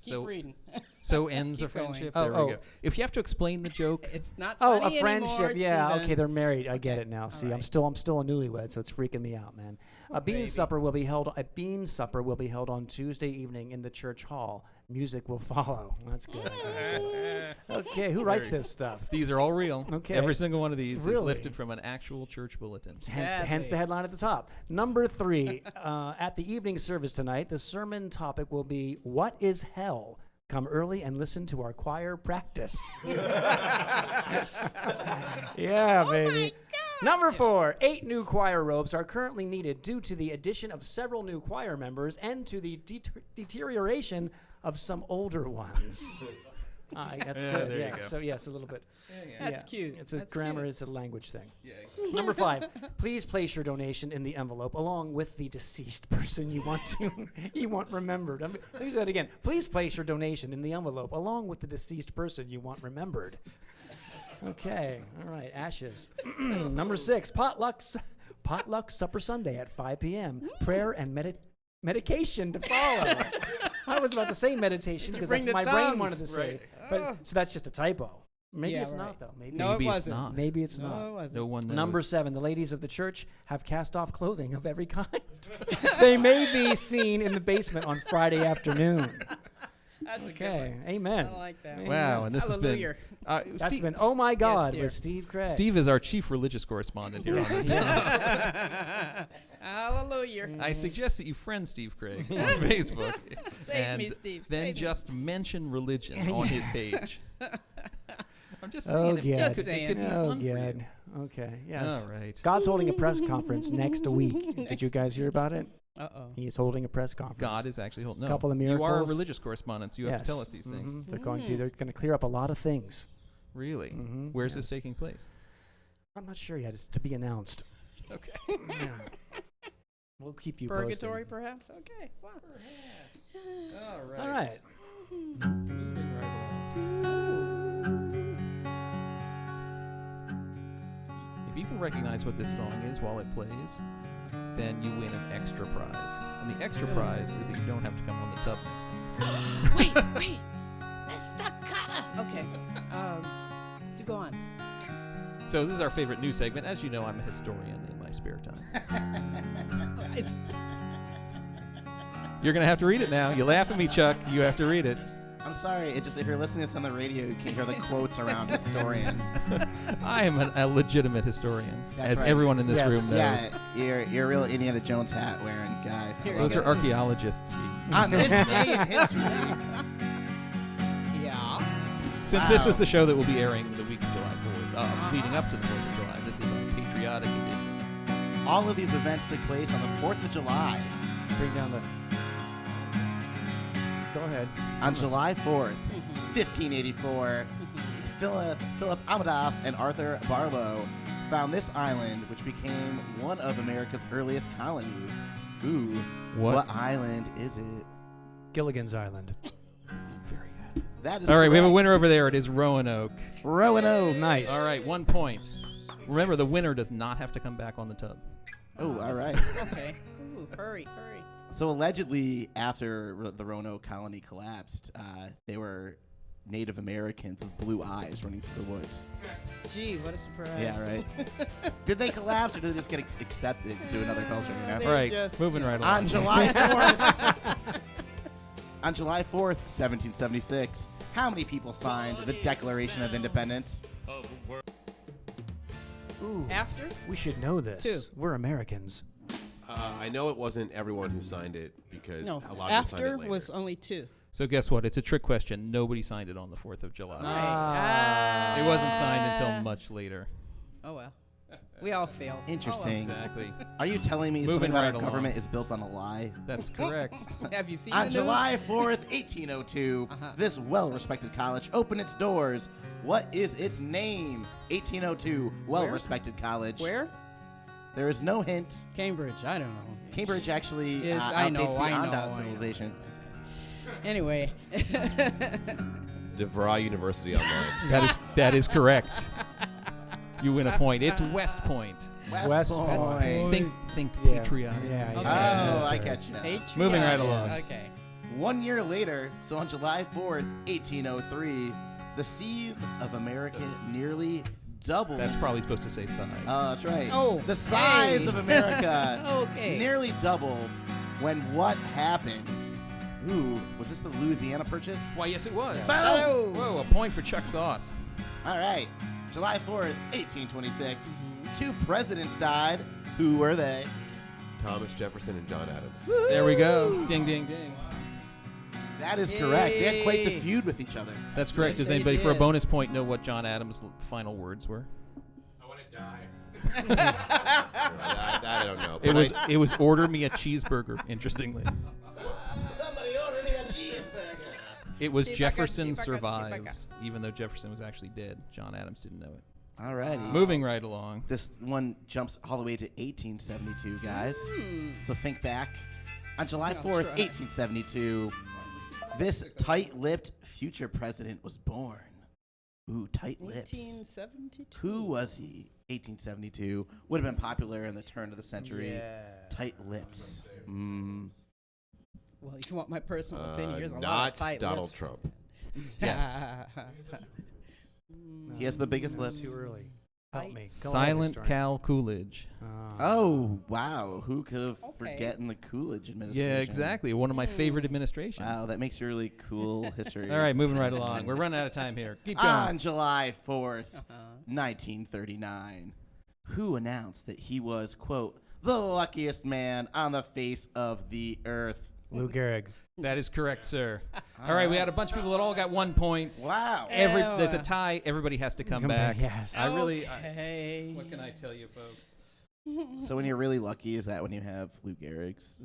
Keep So- reading. So ends a Keep going. friendship. Oh, There oh. we go. If you have to explain the joke, It's not Oh, funny a friendship. anymore, Yeah, Steven. okay, they're married. I get Okay, it now. all See, I'm right. still a newlywed, so it's freaking me out, man. A bean baby. supper will be held. A bean supper will be held on Tuesday evening in the church hall. Music will follow. That's good. Okay, who writes this stuff? these are all real. Okay. Every single one of these is Really? lifted from an actual church bulletin. Hence the Sadly. headline at the top. Number 3, at the evening service tonight, the sermon topic will be "What is hell?" Come early and listen to our choir practice. Yeah, baby. Number 4, 8 new choir robes are currently needed due to the addition of several new choir members and to the deterioration of some older ones. That's Yeah, good. there you Yeah. go. So yeah, it's a little bit. That's cute. It's a That's grammar. cute. It's a language thing. Number 5, please place your donation in the envelope along with the deceased person you want remembered. Let me say that again. Please place your donation in the envelope along with the deceased person you want remembered. Okay. All right. Ashes. Number 6, potluck supper Sunday at 5 p.m. Prayer and medication to follow. I was about to say meditation because bring that's the my brain tongues? wanted to say. But so that's just a typo. Maybe Yeah, it's right. not though. Maybe No, Maybe it it's wasn't. not. Maybe it's No, not. it wasn't. No one knows. Number 7, the ladies of the church have cast off clothing of every kind. They may be seen in the basement on Friday afternoon. That's a good Okay, one. amen. I like that. Wow, and this Hallelujah. has been. That's been Oh My God dear. with Steve Craig. Steve is our chief religious correspondent here on the Tubs. Hallelujah. I suggest that you friend Steve Craig on Facebook. Save and me, Steve. Then Save me. just mention religion on his page. I'm just Oh, saying it, God. it could be Oh, fun for you. God. Okay, yes. All right. God's holding a press conference next week. Did you guys hear about it? Uh-oh. He's holding a press conference. God is actually holding. No, Couple of you are miracles. religious correspondents. You have to tell us these things. They're going to. They're going to clear up a lot of things. Really? Mhm, Where's this yes. taking place? I'm not sure yet. It's to be announced. Okay. Yeah. We'll keep you Purgatory, posted. perhaps? Okay. Wow. All right. All right. Moving right along. If you can recognize what this song is while it plays, then you win an extra prize. And the extra prize is that you don't have to come on the tub next time. Wait. That's staccato. Okay. To go on. So this is our favorite news segment. As you know, I'm a historian in my spare time. It's, You're going to have to read it now. You laugh at me, Chuck. You have to read it. I'm sorry. It just if you're listening to this on the radio, you can't hear the quotes around historian. I am a legitimate historian, That's as right. everyone in this Yes. room knows. Yeah, you're a real Indiana Jones hat wearing guy. I Those love are it. archaeologists. On this day in history. yeah. Since this Wow. is the show that will be airing the week of July 4th, leading up to the 4th of July, this is our patriotic edition. All of these events took place on the 4th of July. Bring down the. Go ahead. On July 4th, 1584, Philip Amadas and Arthur Barlow found this island, which became one of America's earliest colonies. Ooh, what island is it? Gilligan's Island. Very good. That is All right, we have a correct. winner over there. It is Roanoke. Roanoke. Nice. All right, 1 point. Remember, the winner does not have to come back on the tub. Oh, all right. Okay. Ooh, hurry. So allegedly, after the Roanoke colony collapsed, they were Native Americans with blue eyes running through the woods. Gee, what a surprise. Yeah, right. Did they collapse or did they just get accepted to another culture? You know? They All right, just- moving right along. On July 4th, on July 4th, 1776, how many people signed the Declaration of Independence? Ooh. After? We should know this. 2. We're Americans. I know it wasn't everyone who signed it because No. a lot of people signed After it later. was only 2. So guess what? It's a trick question. Nobody signed it on the 4th of July. Right. It wasn't signed until much later. Oh, well. We all failed. Interesting. Exactly. Are you telling me Moving something about right our along. government is built on a lie? That's correct. Have you seen On the July news? 4th, 1802, Uh-huh. this well-respected college opened its doors. What is its name? 1802, well-respected college. Where? There is no hint. Cambridge. I don't know. Cambridge actually Is I know. outdates the I know. Andaz civilization. Anyway. DeVry University Online. That is correct. You win a point. It's West Point. West Point. Think Yeah. patriotic. Yeah. Okay. Oh, that's I right. catch you now. Moving right Patriotic. along. Okay. 1 year later, so on July 4th, 1803, the seas of America nearly doubled. That's probably supposed to say size. That's right. Oh, the size hey. of America Okay. nearly doubled when what happened? Ooh, was this the Louisiana Purchase? Why, yes, it was. Boom! Oh. Whoa, a point for Chuck Sauce. All right. July 4th, 1826. Mm-hmm. 2 presidents died. Who were they? Thomas Jefferson and John Adams. There we go. Ding, ding, ding. That is correct. They had quite the Yay. feud with each other. That's correct. Yes, Does they anybody, for a did. bonus point, know what John Adams' final words were? I want to die. that I don't know. It but was it was order me a cheeseburger. Interestingly, Somebody order me a cheeseburger. it was Cheeseburger, Jefferson cheeseburger, survives, even though Jefferson was actually dead. John Adams didn't know it. All righty. Moving right along. This one jumps all the way to 1872, guys. So think back. On July I'll 4th, try. 1872, this tight-lipped future president was born. Ooh, tight lips. 1872. Who was he? 1872. Would have been popular in the turn of the century. Yeah. Tight lips. Well, you want my personal opinion? Here's a lot not of tight Donald lips. Trump. Yes. He has the biggest No, lips. Too early. Help me. Tell Silent every story. Cal Coolidge. Oh, wow. Who could have Okay. forgotten the Coolidge administration? Yeah, exactly. One of my favorite administrations. Wow, that makes a really cool history. All right, moving right along. We're running out of time here. Keep going. On July 4th, 1939, who announced that he was, quote, the luckiest man on the face of the earth? Lou Gehrig. That is correct, sir. All right, we had a bunch of people that all got 1 point. Wow. There's a tie. Everybody has to come back. Yes. I really. Okay. What can I tell you, folks? So when you're really lucky, is that when you have Lou Gehrig's?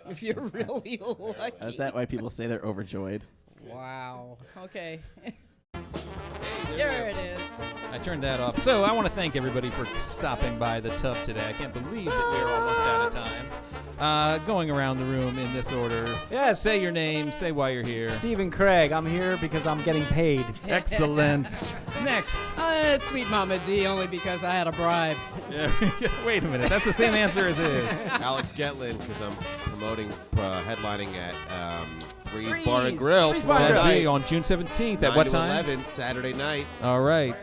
If you're really lucky. Is that why people say they're overjoyed? Wow. Okay. There it is. I turned that off. So I want to thank everybody for stopping by the tub today. I can't believe that we're almost out of time. Going around the room in this order. Yes. Say your name. Say why you're here. Stephen Craig. I'm here because I'm getting paid. Excellent. Next. It's Sweet Mama D, only because I had a bribe. Yeah, wait a minute. That's the same answer as his. Alex Getlin, because I'm promoting, headlining at Three's Three's. Bar and Grill Three's Bar and tomorrow That'll be night. on June 17th. At 9 what to time? 11, Saturday night. All right.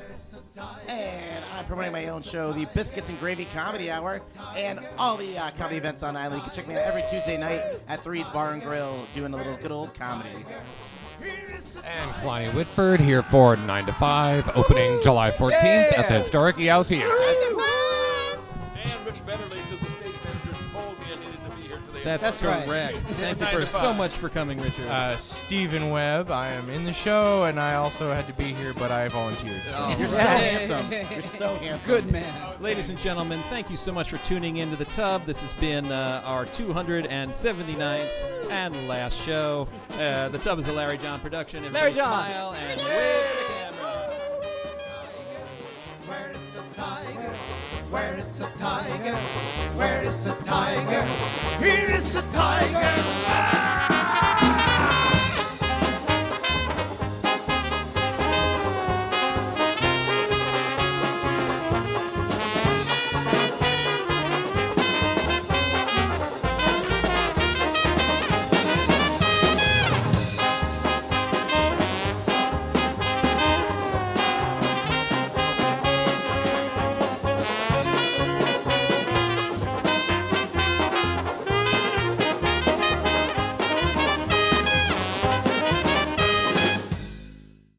And I'm promoting my own show, the Biscuits and Gravy Comedy Hour, and all the comedy events on Island. You can check me out every Tuesday night at Three's Bar and Grill, doing a little good old comedy. And Kalani Whitford here for 9 to 5, opening July 14th at the historic Yale Theater. And Rich Betterly, because the stage manager told me I needed to be here today. That's right. correct. Thank you 9 for to so 5. much for coming, Richard. Stephen Webb. I am in the show, and I also had to be here, but I volunteered. So. You're so handsome. You're so handsome. Good man. Ladies and gentlemen, thank you so much for tuning into The Tub. This has been our 279th and last show. The Tub is a Larry John production. Everybody Larry John. smile and wave for the camera. Where is the tiger? Where is the tiger? Where is the tiger? Here is the tiger.